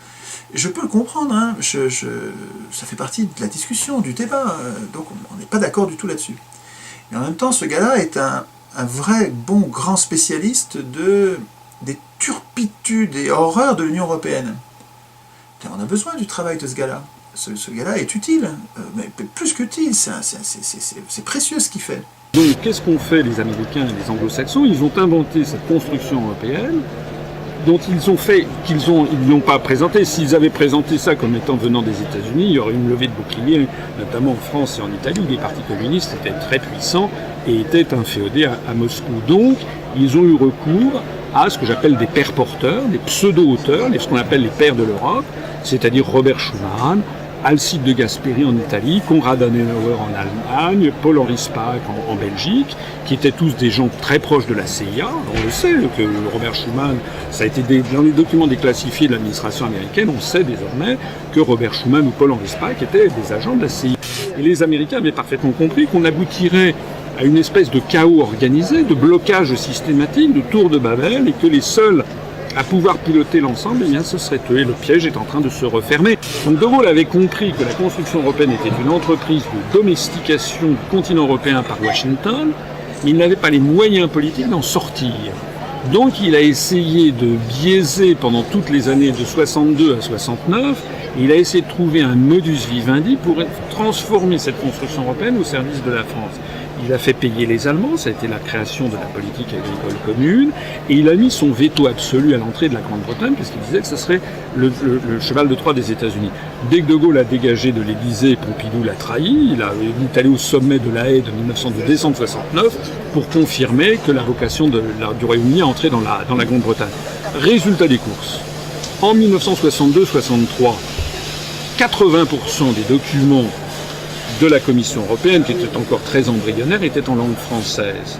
Je peux le comprendre, hein. Ça fait partie de la discussion, du débat, donc on n'est pas d'accord du tout là-dessus. Mais en même temps, ce gars-là est un vrai bon grand spécialiste des turpitudes et horreurs de l'Union Européenne. On a besoin du travail de ce gars-là. Ce gars-là est utile, mais plus qu'utile, c'est précieux ce qu'il fait. Donc qu'est-ce qu'ont fait les Américains et les Anglo-Saxons? Ils ont inventé cette construction européenne dont ils n'ont pas présenté. S'ils avaient présenté ça comme étant venant des États-Unis, il y aurait une levée de boucliers, notamment en France et en Italie, où les partis communistes étaient très puissants et étaient inféodés à Moscou. Donc, ils ont eu recours à ce que j'appelle des pères porteurs, des pseudo-auteurs, ce qu'on appelle les pères de l'Europe, c'est-à-dire Robert Schuman, Alcide de Gasperi en Italie, Konrad Adenauer en Allemagne, Paul-Henri Spaak en Belgique, qui étaient tous des gens très proches de la CIA. On le sait que Robert Schuman, ça a été dans les documents déclassifiés de l'administration américaine, on sait désormais que Robert Schuman ou Paul-Henri Spaak étaient des agents de la CIA. Et les Américains avaient parfaitement compris qu'on aboutirait à une espèce de chaos organisé, de blocage systématique, de tour de Babel, et que les seuls à pouvoir piloter l'ensemble, eh bien, ce serait eux. Et le piège est en train de se refermer. Donc De Gaulle avait compris que la construction européenne était une entreprise de domestication du continent européen par Washington, mais il n'avait pas les moyens politiques d'en sortir. Donc il a essayé de biaiser pendant toutes les années de 62 à 69, et il a essayé de trouver un modus vivendi pour transformer cette construction européenne au service de la France. Il a fait payer les Allemands, ça a été la création de la politique agricole commune, et il a mis son veto absolu à l'entrée de la Grande-Bretagne, parce qu'il disait que ce serait le cheval de Troie des États-Unis. Dès que De Gaulle a dégagé de l'Élysée, Pompidou l'a trahi, il est allé au sommet de la Haye de décembre 69 pour confirmer que la vocation du Royaume-Uni a entré dans la Grande-Bretagne. Résultat des courses. En 1962-63, 80% des documents de la Commission européenne, qui était encore très embryonnaire, était en langue française.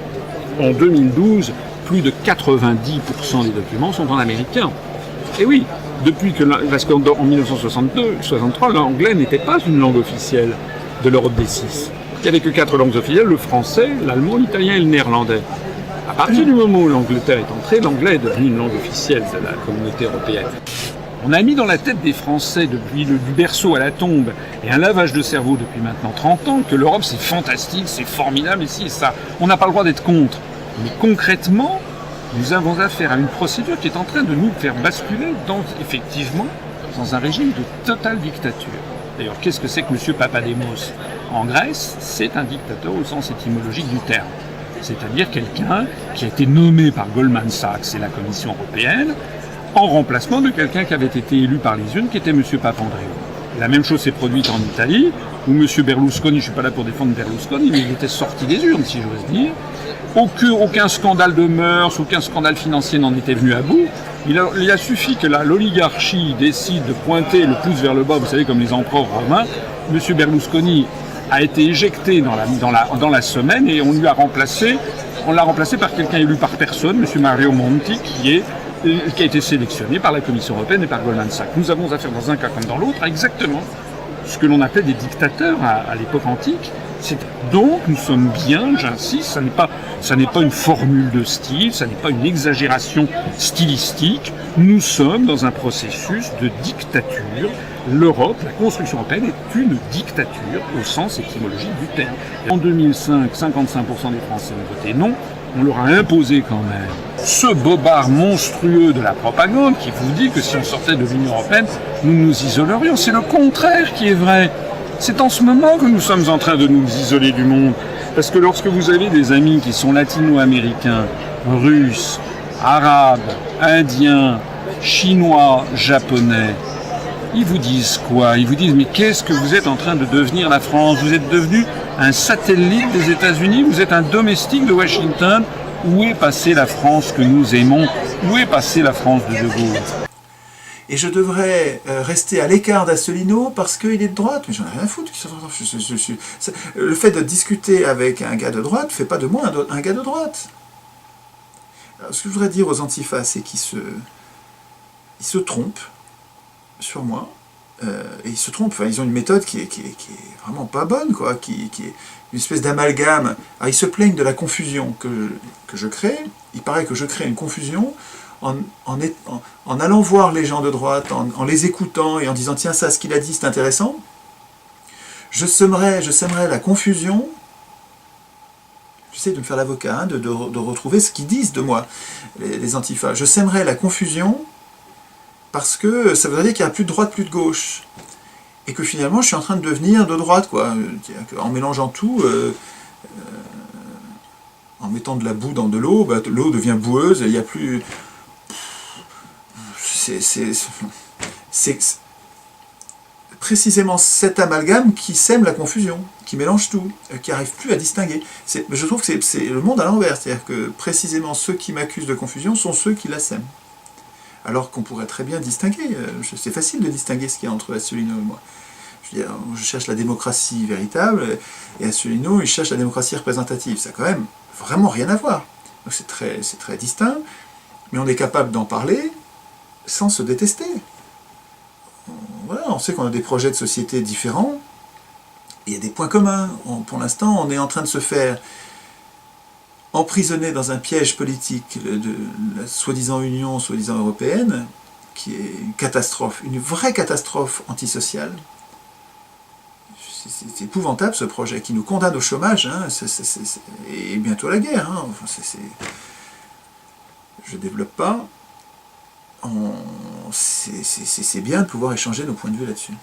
En 2012, plus de 90% des documents sont en américain. Et oui, parce qu'en 1962-63, l'anglais n'était pas une langue officielle de l'Europe des six. Il n'y avait que 4 langues officielles, le français, l'allemand, l'italien et le néerlandais. À partir du moment où l'Angleterre est entrée, l'anglais est devenu une langue officielle de la communauté européenne. On a mis dans la tête des Français, depuis du berceau à la tombe, et un lavage de cerveau depuis maintenant 30 ans, que l'Europe c'est fantastique, c'est formidable, et ci et ça. On n'a pas le droit d'être contre. Mais concrètement, nous avons affaire à une procédure qui est en train de nous faire basculer effectivement, dans un régime de totale dictature. D'ailleurs, qu'est-ce que c'est que M. Papademos en Grèce? C'est un dictateur au sens étymologique du terme. C'est-à-dire quelqu'un qui a été nommé par Goldman Sachs et la Commission européenne, en remplacement de quelqu'un qui avait été élu par les urnes, qui était M. Papandréou. La même chose s'est produite en Italie, où M. Berlusconi, je ne suis pas là pour défendre Berlusconi, mais il était sorti des urnes, si j'ose dire. Aucun scandale de mœurs, aucun scandale financier n'en était venu à bout. Il a suffi que l'oligarchie décide de pointer le pouce vers le bas, vous savez, comme les empereurs romains. M. Berlusconi a été éjecté dans la semaine, et on l'a remplacé par quelqu'un élu par personne, M. Mario Monti, qui a été sélectionné par la Commission européenne et par Goldman Sachs. Nous avons affaire dans un cas comme dans l'autre à exactement ce que l'on appelait des dictateurs à l'époque antique. Donc nous sommes bien, j'insiste, ça n'est pas une formule de style, ça n'est pas une exagération stylistique. Nous sommes dans un processus de dictature. L'Europe, la construction européenne est une dictature au sens étymologique du terme. En 2005, 55% des Français ont voté non. On leur a imposé quand même ce bobard monstrueux de la propagande qui vous dit que si on sortait de l'Union européenne, nous nous isolerions. C'est le contraire qui est vrai. C'est en ce moment que nous sommes en train de nous isoler du monde. Parce que lorsque vous avez des amis qui sont latino-américains, russes, arabes, indiens, chinois, japonais, ils vous disent quoi? Ils vous disent, mais qu'est-ce que vous êtes en train de devenir la France? Vous êtes devenu un satellite des États-Unis, vous êtes un domestique de Washington. Où est passée la France que nous aimons? Où est passée la France de De Gaulle? Et je devrais rester à l'écart d'Asselineau parce qu'il est de droite, mais j'en ai rien à foutre. Le fait de discuter avec un gars de droite ne fait pas de moi un gars de droite. Alors, ce que je voudrais dire aux antifas, c'est qu'ils se trompent sur moi. Et ils se trompent, enfin, ils ont une méthode qui est vraiment pas bonne, quoi, qui est une espèce d'amalgame. Alors, ils se plaignent de la confusion que je crée. Il paraît que je crée une confusion en allant voir les gens de droite, en les écoutant et en disant « Tiens, ça, ce qu'il a dit, c'est intéressant ». Je sèmerai la confusion. J'essaie de me faire l'avocat, hein, de retrouver ce qu'ils disent de moi, les antifas. Je sèmerai la confusion parce que ça voudrait dire qu'il n'y a plus de droite, plus de gauche. Et que finalement, je suis en train de devenir de droite, quoi. En mélangeant tout, en mettant de la boue dans de l'eau, l'eau devient boueuse, il n'y a plus... c'est précisément cet amalgame qui sème la confusion, qui mélange tout, qui n'arrive plus à distinguer. Je trouve que c'est le monde à l'envers, c'est-à-dire que précisément ceux qui m'accusent de confusion sont ceux qui la sèment. Alors qu'on pourrait très bien distinguer, c'est facile de distinguer ce qu'il y a entre Asselineau et moi. Je veux dire, je cherche la démocratie véritable, et Asselineau, il cherche la démocratie représentative. Ça n'a quand même vraiment rien à voir. Donc c'est très distinct, mais on est capable d'en parler sans se détester. Voilà, on sait qu'on a des projets de société différents, et il y a des points communs. Pour l'instant, on est en train de se faire emprisonner dans un piège politique de la soi-disant Union, soi-disant européenne, qui est une catastrophe, une vraie catastrophe antisociale. C'est épouvantable ce projet qui nous condamne au chômage, hein, et bientôt à la guerre. Hein. Enfin, je ne développe pas. C'est bien de pouvoir échanger nos points de vue là-dessus.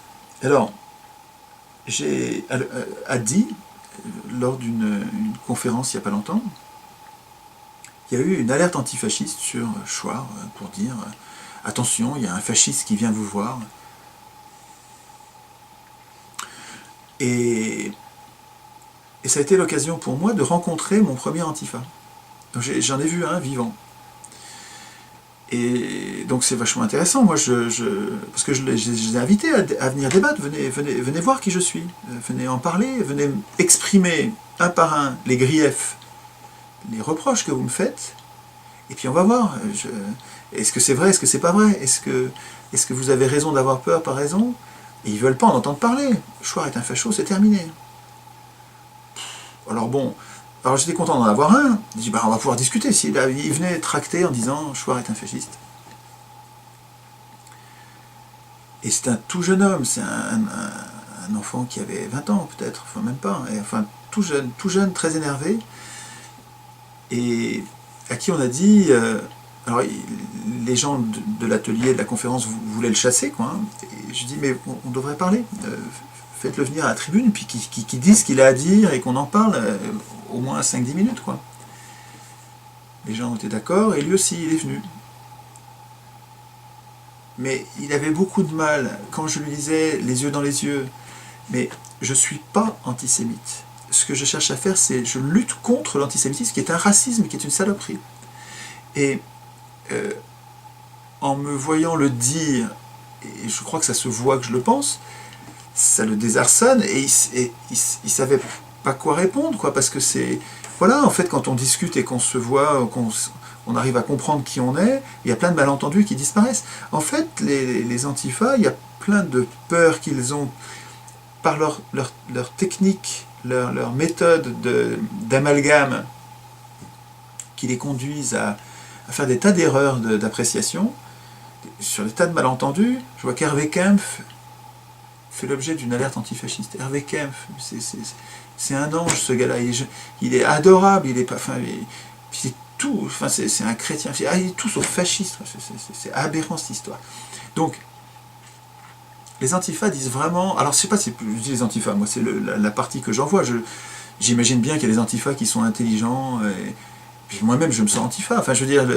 Alors, j'ai dit, lors d'une conférence il n'y a pas longtemps, il y a eu une alerte antifasciste sur Chouard pour dire attention, il y a un fasciste qui vient vous voir. Et ça a été l'occasion pour moi de rencontrer mon premier Antifa. J'en ai vu un vivant. Et donc c'est vachement intéressant, moi parce que je les ai invités à venir débattre, venez voir qui je suis, venez en parler, venez exprimer un par un les griefs, les reproches que vous me faites, et puis on va voir, est-ce que c'est vrai, est-ce que c'est pas vrai, est-ce que vous avez raison d'avoir peur, pas raison, et ils veulent pas en entendre parler, Chouard est un facho, c'est terminé. Alors bon, alors j'étais content d'en avoir un, je dis on va pouvoir discuter, il venait tracter en disant Chouard est un fasciste. Et c'est un tout jeune homme, c'est un enfant qui avait 20 ans peut-être, enfin même pas, enfin tout jeune, très énervé, et à qui on a dit, alors les gens de l'atelier, de la conférence voulaient le chasser, quoi, hein, et je dis mais on devrait parler, faites-le venir à la tribune, puis qu'il dise ce qu'il a à dire, et qu'on en parle au moins 5-10 minutes, quoi. Les gens ont été d'accord, et lui aussi, il est venu. Mais il avait beaucoup de mal, quand je lui disais, les yeux dans les yeux, mais je ne suis pas antisémite. Ce que je cherche à faire, c'est, je lutte contre l'antisémitisme, qui est un racisme, qui est une saloperie. Et en me voyant le dire, et je crois que ça se voit que je le pense, ça le désarçonne, et il savait pas quoi répondre, quoi, parce que c'est... Voilà, en fait, quand on discute et qu'on se voit, qu'on arrive à comprendre qui on est, il y a plein de malentendus qui disparaissent. En fait, les antifas, il y a plein de peurs qu'ils ont par leur technique, leur méthode d'amalgame, qui les conduisent à faire des tas d'erreurs d'appréciation, sur des tas de malentendus. Je vois qu'Hervé Kempf fait l'objet d'une alerte antifasciste. Hervé Kempf, c'est un ange, ce gars-là. Il est adorable, il est pas... Enfin, c'est tout, enfin, c'est un chrétien. Il est tout sauf fasciste. C'est aberrant, cette histoire. Donc, les antifas disent vraiment... Alors, je sais pas si je dis les antifas, moi, c'est la partie que j'en vois. J'imagine bien qu'il y a des antifas qui sont intelligents, et puis moi-même, je me sens antifa. Enfin, je veux dire...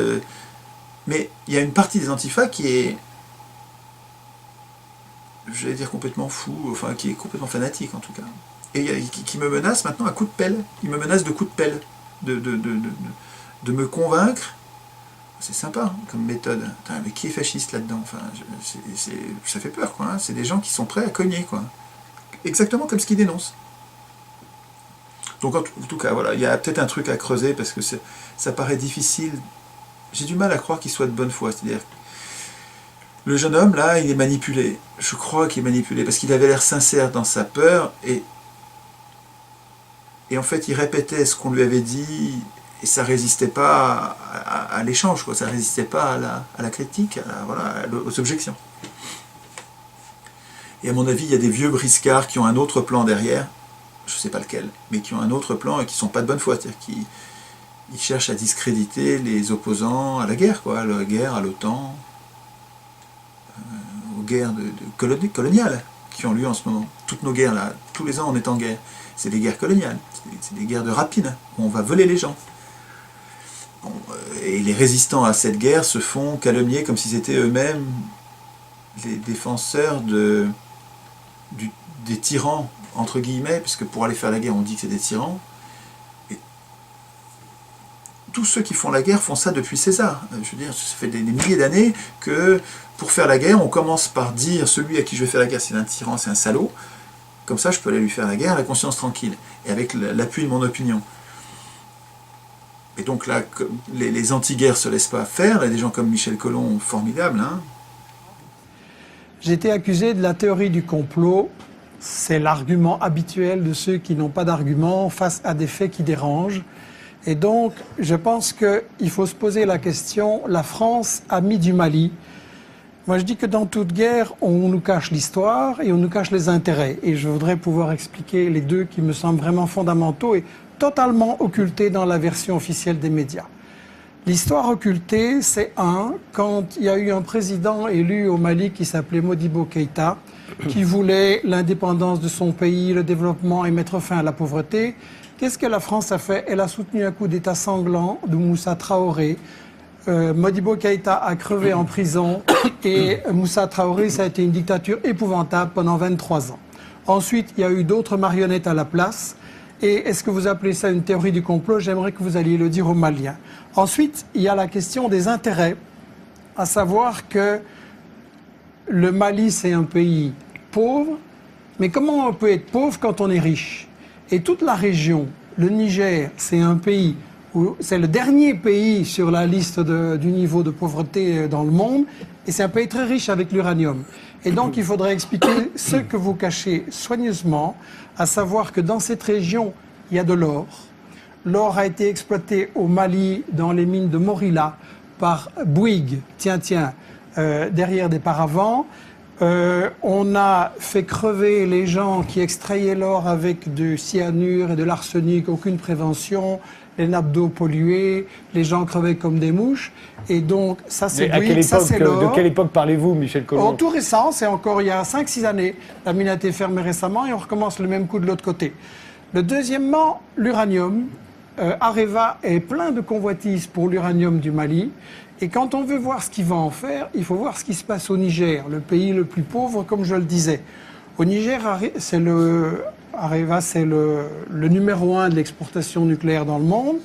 Mais il y a une partie des antifas qui est... je vais dire complètement fou, enfin qui est complètement fanatique en tout cas, et qui me menace maintenant à coups de pelle, il me menace de coups de pelle, de me convaincre, c'est sympa hein, comme méthode, putain, mais qui est fasciste là-dedans, enfin, ça fait peur quoi, hein. C'est des gens qui sont prêts à cogner quoi, exactement comme ce qu'ils dénoncent. Donc en tout cas voilà, il y a peut-être un truc à creuser parce que ça paraît difficile, j'ai du mal à croire qu'il soit de bonne foi, c'est-à-dire le jeune homme, là, il est manipulé. Je crois qu'il est manipulé, parce qu'il avait l'air sincère dans sa peur, et en fait, il répétait ce qu'on lui avait dit, et ça ne résistait pas à l'échange, quoi. Ça ne résistait pas à la critique, aux objections. Et à mon avis, il y a des vieux briscards qui ont un autre plan derrière, je ne sais pas lequel, mais qui ont un autre plan et qui ne sont pas de bonne foi, c'est-à-dire qu'ils cherchent à discréditer les opposants à la guerre, quoi, à la guerre, à l'OTAN, aux guerres coloniales qui ont lieu en ce moment. Toutes nos guerres, là, tous les ans on est en guerre. C'est des guerres coloniales, c'est des guerres de rapine, où on va voler les gens. Bon, Et les résistants à cette guerre se font calomnier comme si c'était eux-mêmes les défenseurs des tyrans, entre guillemets, puisque pour aller faire la guerre, on dit que c'est des tyrans. Et tous ceux qui font la guerre font ça depuis César. Je veux dire, ça fait des milliers d'années que pour faire la guerre, on commence par dire celui à qui je vais faire la guerre, c'est un tyran, c'est un salaud. Comme ça, je peux aller lui faire la guerre, la conscience tranquille, et avec l'appui de mon opinion. Et donc là, les anti-guerres ne se laissent pas faire. Il y a des gens comme Michel Colomb, formidables. Hein. J'ai été accusé de la théorie du complot. C'est l'argument habituel de ceux qui n'ont pas d'argument face à des faits qui dérangent. Et donc, je pense qu'il faut se poser la question, la France a mis du Mali. Moi, je dis que dans toute guerre, on nous cache l'histoire et on nous cache les intérêts. Et je voudrais pouvoir expliquer les deux qui me semblent vraiment fondamentaux et totalement occultés dans la version officielle des médias. L'histoire occultée, c'est quand il y a eu un président élu au Mali qui s'appelait Modibo Keïta, qui voulait l'indépendance de son pays, le développement et mettre fin à la pauvreté. Qu'est-ce que la France a fait? Elle a soutenu un coup d'État sanglant de Moussa Traoré. Modibo Keïta a crevé en prison et Moussa Traoré, ça a été une dictature épouvantable pendant 23 ans. Ensuite, il y a eu d'autres marionnettes à la place. Et est-ce que vous appelez ça une théorie du complot? J'aimerais que vous alliez le dire aux Maliens. Ensuite, il y a la question des intérêts, à savoir que le Mali, c'est un pays pauvre, mais comment on peut être pauvre quand on est riche? Et toute la région, le Niger, c'est un pays où c'est le dernier pays sur la liste du niveau de pauvreté dans le monde, et c'est un pays très riche avec l'uranium. Et donc, il faudrait expliquer ce que vous cachez soigneusement, à savoir que dans cette région, il y a de l'or. L'or a été exploité au Mali, dans les mines de Morila, par Bouygues, derrière des paravents. On a fait crever les gens qui extrayaient l'or avec du cyanure et de l'arsenic, aucune prévention, les nappes d'eau polluées, les gens crevaient comme des mouches. Et donc, ça c'est Bouygues, ça c'est l'or. De quelle époque parlez-vous, Michel Colomb? Tout récent, c'est encore il y a 5-6 années. La mine a été fermée récemment et on recommence le même coup de l'autre côté. Deuxièmement, l'uranium. Areva est plein de convoitises pour l'uranium du Mali. Et quand on veut voir ce qu'il va en faire, il faut voir ce qui se passe au Niger, le pays le plus pauvre, comme je le disais. Au Niger, Areva, c'est le numéro 1 de l'exportation nucléaire dans le monde.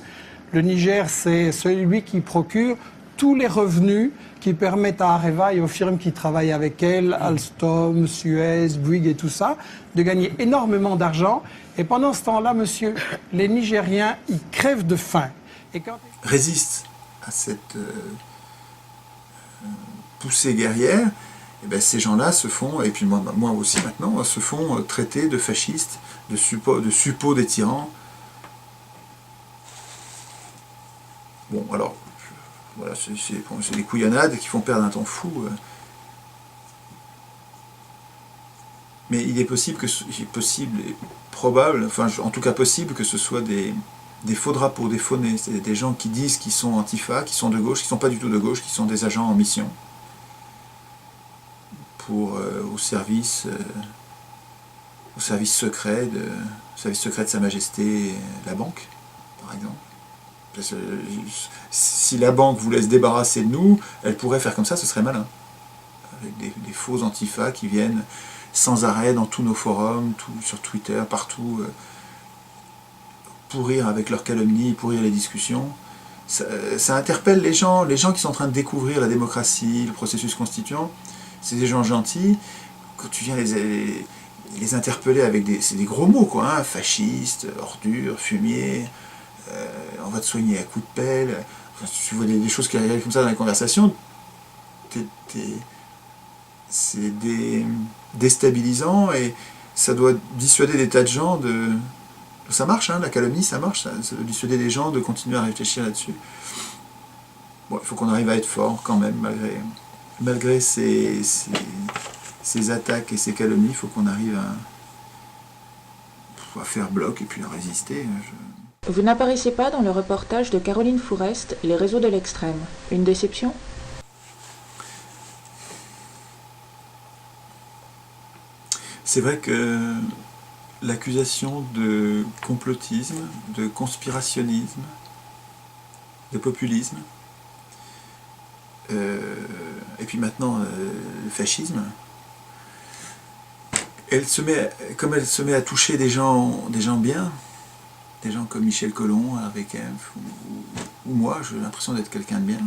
Le Niger, c'est celui qui procure tous les revenus qui permettent à Areva et aux firmes qui travaillent avec elle, Alstom, Suez, Bouygues et tout ça, de gagner énormément d'argent. Et pendant ce temps-là, monsieur, les Nigériens, ils crèvent de faim. Et quand... Résistent à cette poussée guerrière, et ben ces gens-là se font, et puis moi aussi maintenant, se font traiter de fascistes, de suppôts des tyrans. Bon, alors, voilà, c'est des couillonnades qui font perdre un temps fou. Mais il est possible et probable, enfin en tout cas possible que ce soit des faux drapeaux, des faux nez, c'est des gens qui disent qu'ils sont antifa, qui sont de gauche, qui ne sont pas du tout de gauche, qui sont des agents en mission au service secret de Sa Majesté la banque, par exemple. Parce que si la banque voulait se débarrasser de nous, elle pourrait faire comme ça, ce serait malin. Avec des faux antifas qui viennent sans arrêt dans tous nos forums, sur Twitter, partout, pourrir avec leurs calomnies, pourrir les discussions. Ça interpelle les gens qui sont en train de découvrir la démocratie, le processus constituant. C'est des gens gentils. Quand tu viens les interpeller avec c'est des gros mots, quoi, hein, fascistes, ordures, fumier, on va te soigner à coups de pelle. Enfin, tu vois des choses qui arrivent comme ça dans les conversations, c'est déstabilisant et ça doit dissuader des tas de gens ça marche, hein, la calomnie, ça marche, ça doit dissuader des gens de continuer à réfléchir là-dessus. Bon, il faut qu'on arrive à être fort quand même, malgré ces attaques et ces calomnies, il faut qu'on arrive à faire bloc et puis à résister. Vous n'apparaissez pas dans le reportage de Caroline Fourest, Les réseaux de l'extrême. Une déception ? C'est vrai que l'accusation de complotisme, de conspirationnisme, de populisme, et puis maintenant le fascisme, comme elle se met à toucher des gens bien, des gens comme Michel Colomb, Hervé Kempf, ou moi, j'ai l'impression d'être quelqu'un de bien,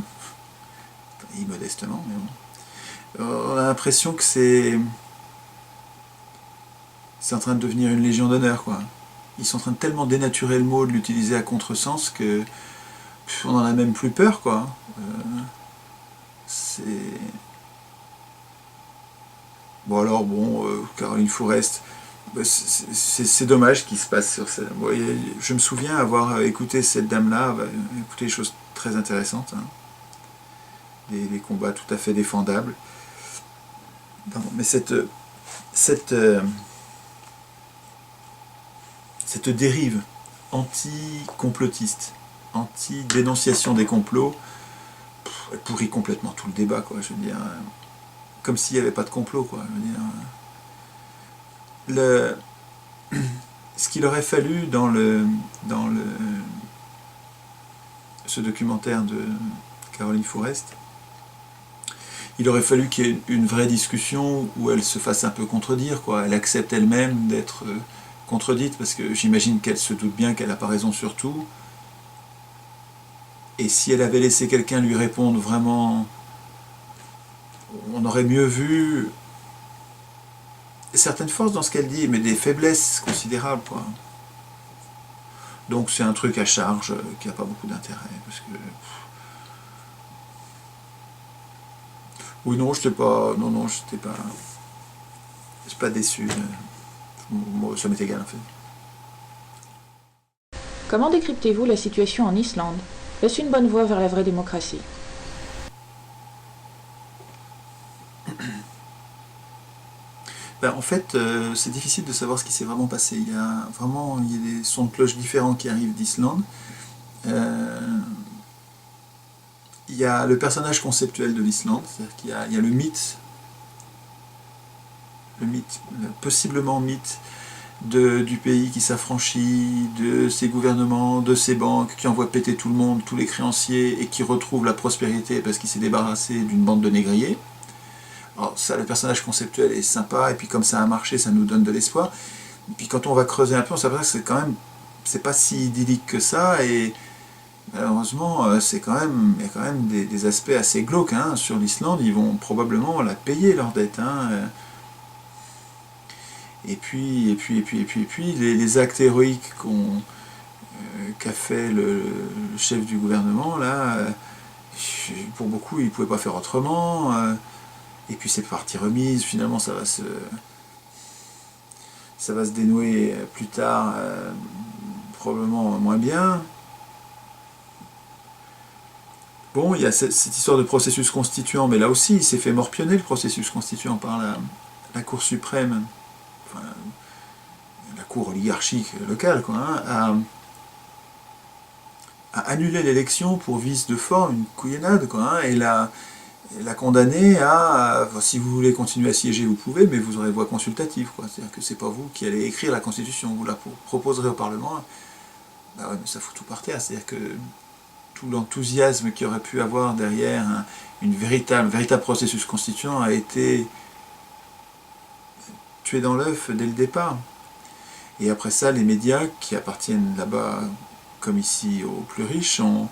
immodestement, mais bon. On a l'impression que c'est en train de devenir une légion d'honneur, quoi. Ils sont en train de tellement dénaturer le mot, de l'utiliser à contresens, que on n'en a même plus peur, quoi. C'est... Bon alors, Caroline Fourest, c'est dommage qu'il se passe sur ça. Bon, je me souviens avoir écouté cette dame-là, écouter des choses très intéressantes, hein. Des combats tout à fait défendables. Pardon, mais cette dérive anti-complotiste, anti-dénonciation des complots, elle pourrit complètement tout le débat, quoi, je veux dire. Comme s'il n'y avait pas de complot, quoi, je veux dire. Ce qu'il aurait fallu dans ce documentaire de Caroline Fourest, il aurait fallu qu'il y ait une vraie discussion où elle se fasse un peu contredire, quoi. Elle accepte elle-même d'être contredite, parce que j'imagine qu'elle se doute bien qu'elle n'a pas raison sur tout. Et si elle avait laissé quelqu'un lui répondre vraiment, on aurait mieux vu certaines forces dans ce qu'elle dit, mais des faiblesses considérables, quoi. Donc c'est un truc à charge qui n'a pas beaucoup d'intérêt, parce que... Oui, non, j'étais pas déçu. Moi, ça m'est égal, en fait. Comment décryptez-vous la situation en Islande? Est-ce une bonne voie vers la vraie démocratie? En fait, c'est difficile de savoir ce qui s'est vraiment passé. Il y a des sons de cloche différents qui arrivent d'Islande. Il y a le personnage conceptuel de l'Islande, c'est-à-dire qu'il y a le mythe, possiblement mythe du pays qui s'affranchit, de ses gouvernements, de ses banques, qui envoie péter tout le monde, tous les créanciers, et qui retrouve la prospérité parce qu'il s'est débarrassé d'une bande de négriers. Alors ça, le personnage conceptuel est sympa, et puis comme ça a marché, ça nous donne de l'espoir. Et puis quand on va creuser un peu, on s'aperçoit que c'est pas si idyllique que ça, et malheureusement, il y a quand même des aspects assez glauques, hein. Sur l'Islande. Ils vont probablement la payer, leur dette, hein. Et puis, les actes héroïques qu'a fait le chef du gouvernement, là, pour beaucoup, il ne pouvait pas faire autrement. Et puis c'est partie remise, finalement ça va se dénouer plus tard, probablement moins bien. Bon, il y a cette histoire de processus constituant, mais là aussi il s'est fait morpionner, le processus constituant, par la Cour suprême, enfin, la Cour oligarchique locale, quoi, hein, a annulé l'élection pour vice de forme, une couillonnade, quoi, hein, et l'a condamné à, si vous voulez continuer à siéger, vous pouvez, mais vous aurez voix consultative, quoi. C'est-à-dire que c'est pas vous qui allez écrire la Constitution, vous la proposerez au Parlement. Bah ouais, mais ça fout tout par terre. C'est-à-dire que tout l'enthousiasme qu'il y aurait pu avoir derrière un véritable processus constituant a été tué dans l'œuf dès le départ. Et après ça, les médias, qui appartiennent là-bas, comme ici, aux plus riches, ont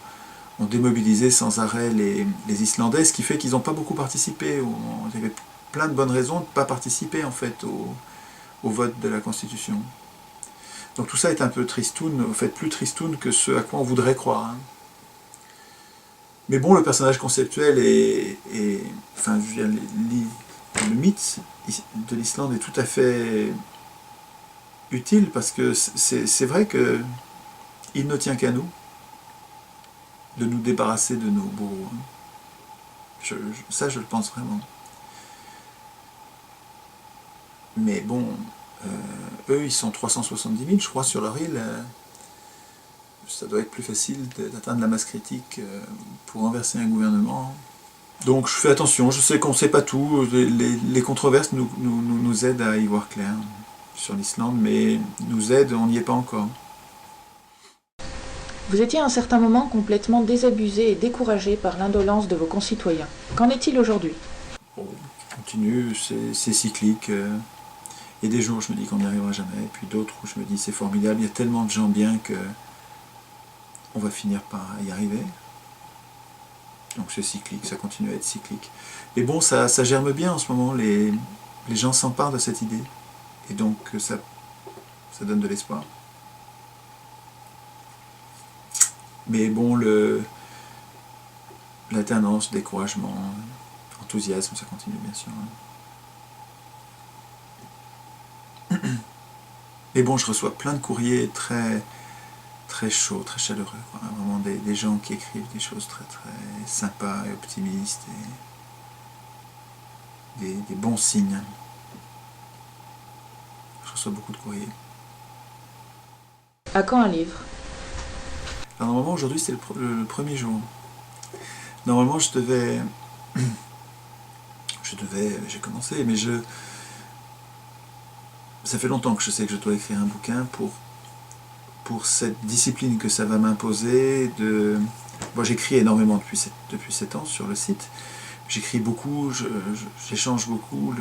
démobilisé sans arrêt les Islandais, ce qui fait qu'ils n'ont pas beaucoup participé. Il y avait plein de bonnes raisons de ne pas participer, en fait, au vote de la Constitution. Donc tout ça est un peu tristoun, en fait plus tristoun que ce à quoi on voudrait croire, hein. Mais bon, le personnage conceptuel enfin, je veux dire, le mythe de l'Islande est tout à fait utile, parce que c'est vrai que il ne tient qu'à nous de nous débarrasser de nos bourreaux. Ça, je le pense vraiment. Mais bon, eux, ils sont 370 000, je crois, sur leur île. Ça doit être plus facile d'atteindre la masse critique pour renverser un gouvernement. Donc je fais attention, je sais qu'on ne sait pas tout. Les controverses nous aident à y voir clair sur l'Islande, mais nous aident, on n'y est pas encore. Vous étiez à un certain moment complètement désabusé et découragé par l'indolence de vos concitoyens. Qu'en est-il aujourd'hui? Bon, continue, c'est cyclique. Il y a des jours où je me dis qu'on n'y arrivera jamais, et puis d'autres où je me dis c'est formidable, il y a tellement de gens bien que on va finir par y arriver. Donc c'est cyclique, ça continue à être cyclique. Mais bon, ça germe bien en ce moment, les gens s'emparent de cette idée, et donc ça donne de l'espoir. Mais bon, l'alternance, découragement, enthousiasme, ça continue bien sûr. Mais bon, je reçois plein de courriers très, très chauds, très chaleureux, quoi. Vraiment des gens qui écrivent des choses très, très sympas et optimistes, et des bons signes. Je reçois beaucoup de courriers. À quand un livre? Alors, normalement, aujourd'hui, c'était le premier jour. Normalement, j'ai commencé, mais ça fait longtemps que je sais que je dois écrire un bouquin pour cette discipline que ça va m'imposer. Moi, j'écris énormément depuis 7 ans sur le site. J'écris beaucoup, j'échange beaucoup,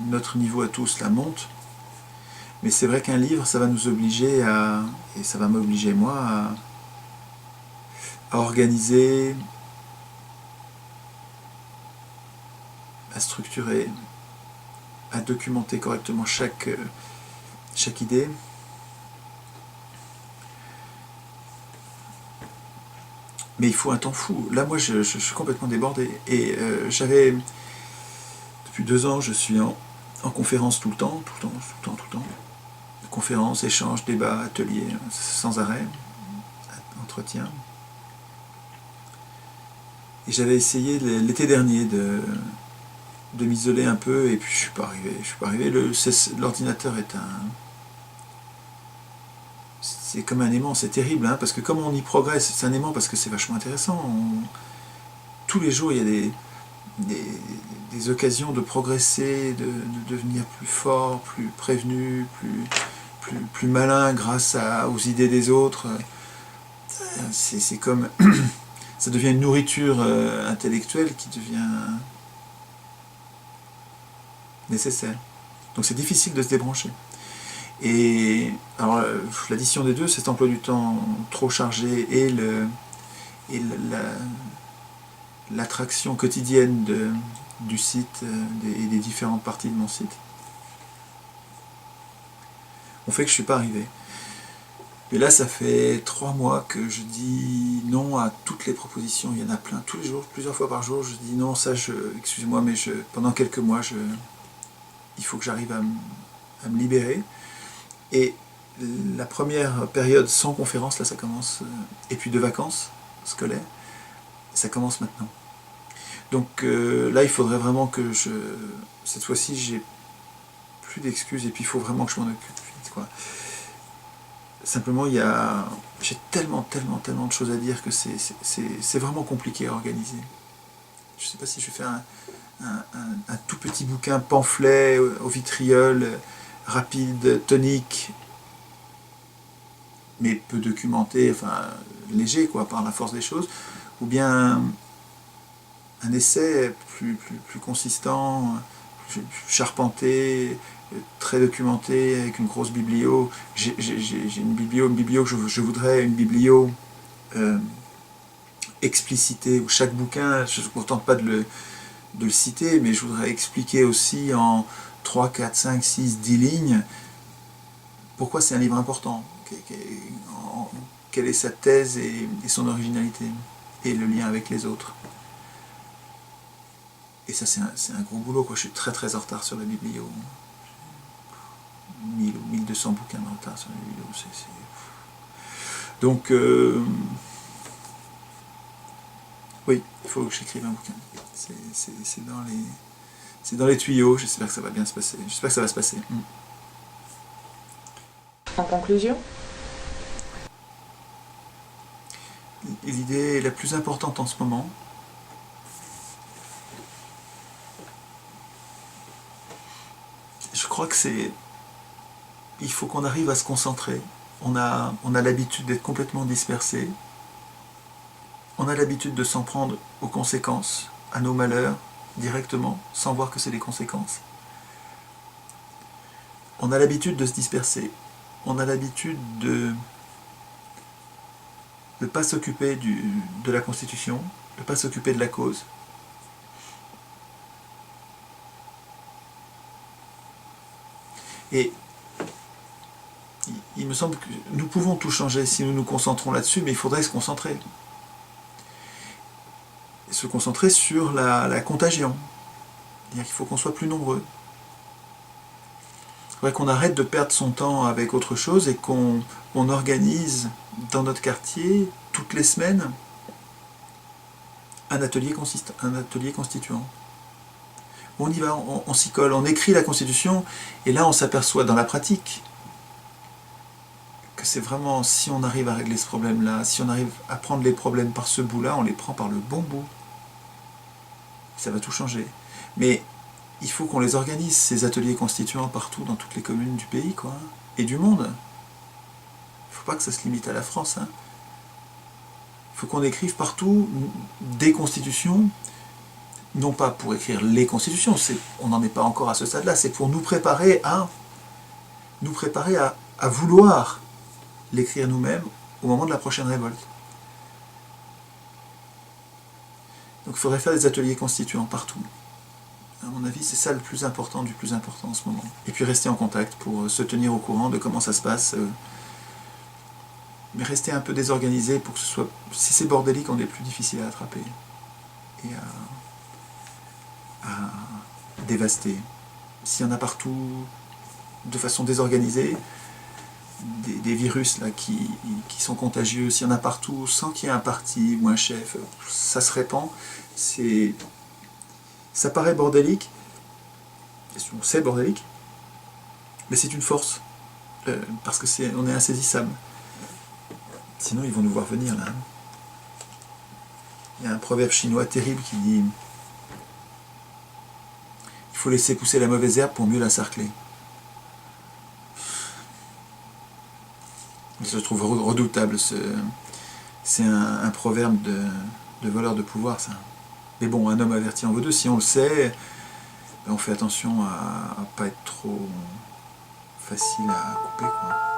notre niveau à tous la monte. Mais c'est vrai qu'un livre, ça va nous obliger et ça va m'obliger moi à organiser, à structurer, à documenter correctement chaque idée. Mais il faut un temps fou. Là, moi, je suis complètement débordé. Et depuis 2 ans, je suis en conférence tout le temps. Conférences, échanges, débats, ateliers, sans arrêt, entretiens. Et j'avais essayé l'été dernier de m'isoler un peu, et puis je suis pas arrivé. L'ordinateur c'est comme un aimant, c'est terrible, hein, parce que comme on y progresse, c'est un aimant parce que c'est vachement intéressant. Tous les jours, il y a des occasions de progresser, de devenir plus fort, plus prévenu, plus malin grâce aux idées des autres. C'est comme... ça devient une nourriture intellectuelle qui devient nécessaire. Donc c'est difficile de se débrancher. Et alors l'addition des deux, cet emploi du temps trop chargé et l'attraction quotidienne du site et des différentes parties de mon site, on fait que je ne suis pas arrivé. Mais là, ça fait 3 mois que je dis non à toutes les propositions. Il y en a plein, tous les jours, plusieurs fois par jour. Je dis non, excusez-moi, mais pendant quelques mois, il faut que j'arrive à me libérer. Et la première période sans conférence, là, ça commence, et puis de vacances scolaires, ça commence maintenant. Donc là, il faudrait vraiment que cette fois-ci, j'ai plus d'excuses, et puis il faut vraiment que je m'en occupe vite, quoi. Simplement, j'ai tellement de choses à dire que c'est vraiment compliqué à organiser. Je ne sais pas si je vais faire un tout petit bouquin pamphlet au vitriol, rapide, tonique, mais peu documenté, enfin léger, quoi, par la force des choses, ou bien un essai plus consistant, plus charpenté, très documenté, avec une grosse biblio. J'ai une biblio que je voudrais, une biblio explicitée, où chaque bouquin, je ne me contente pas de le citer, mais je voudrais expliquer aussi en 3, 4, 5, 6, 10 lignes pourquoi c'est un livre important, quelle est sa thèse et son originalité, et le lien avec les autres. Et ça, c'est un gros boulot, quoi. Je suis très en retard sur la biblio. 1000 ou 1200 bouquins de retard sur la biblio. Donc, oui, il faut que j'écrive un bouquin. C'est dans les tuyaux. J'espère que ça va bien se passer. J'espère que ça va se passer. En conclusion, l'idée la plus importante en ce moment, je crois que il faut qu'on arrive à se concentrer. On a l'habitude d'être complètement dispersé, On a l'habitude de s'en prendre aux conséquences, à nos malheurs, directement, sans voir que c'est des conséquences. On a l'habitude de se disperser. On a l'habitude de ne pas s'occuper de la Constitution, de ne pas s'occuper de la cause. Et il me semble que nous pouvons tout changer si nous nous concentrons là-dessus, mais il faudrait se concentrer. Se concentrer sur la contagion. C'est-à-dire qu'il faut qu'on soit plus nombreux. Il faudrait qu'on arrête de perdre son temps avec autre chose et qu'on organise dans notre quartier, toutes les semaines, un atelier constituant. On y va, on s'y colle, on écrit la Constitution, et là on s'aperçoit dans la pratique que c'est vraiment, si on arrive à régler ce problème-là, si on arrive à prendre les problèmes par ce bout-là, on les prend par le bon bout. Ça va tout changer. Mais il faut qu'on les organise, ces ateliers constituants, partout, dans toutes les communes du pays, quoi, et du monde. Il ne faut pas que ça se limite à la France. Hein. Il faut qu'on écrive partout des constitutions, non pas pour écrire les constitutions, on n'en est pas encore à ce stade-là, c'est pour nous préparer à vouloir l'écrire nous-mêmes au moment de la prochaine révolte. Donc il faudrait faire des ateliers constituants partout. À mon avis, c'est ça le plus important du plus important en ce moment. Et puis rester en contact pour se tenir au courant de comment ça se passe. Mais rester un peu désorganisé pour que ce soit... Si c'est bordélique, on est plus difficile à attraper. Et à dévaster. S'il y en a partout, de façon désorganisée, des virus là, qui sont contagieux, s'il y en a partout, sans qu'il y ait un parti ou un chef, ça se répand. Ça paraît bordélique, c'est bordélique, mais c'est une force, parce on est insaisissable. Sinon, ils vont nous voir venir, là. Il y a un proverbe chinois terrible qui dit « Il faut laisser pousser la mauvaise herbe pour mieux la sarcler ». Je le trouve redoutable, c'est un proverbe de voleur de pouvoir, ça. Mais bon, un homme averti en vaut deux, si on le sait, on fait attention à ne pas être trop facile à couper, quoi.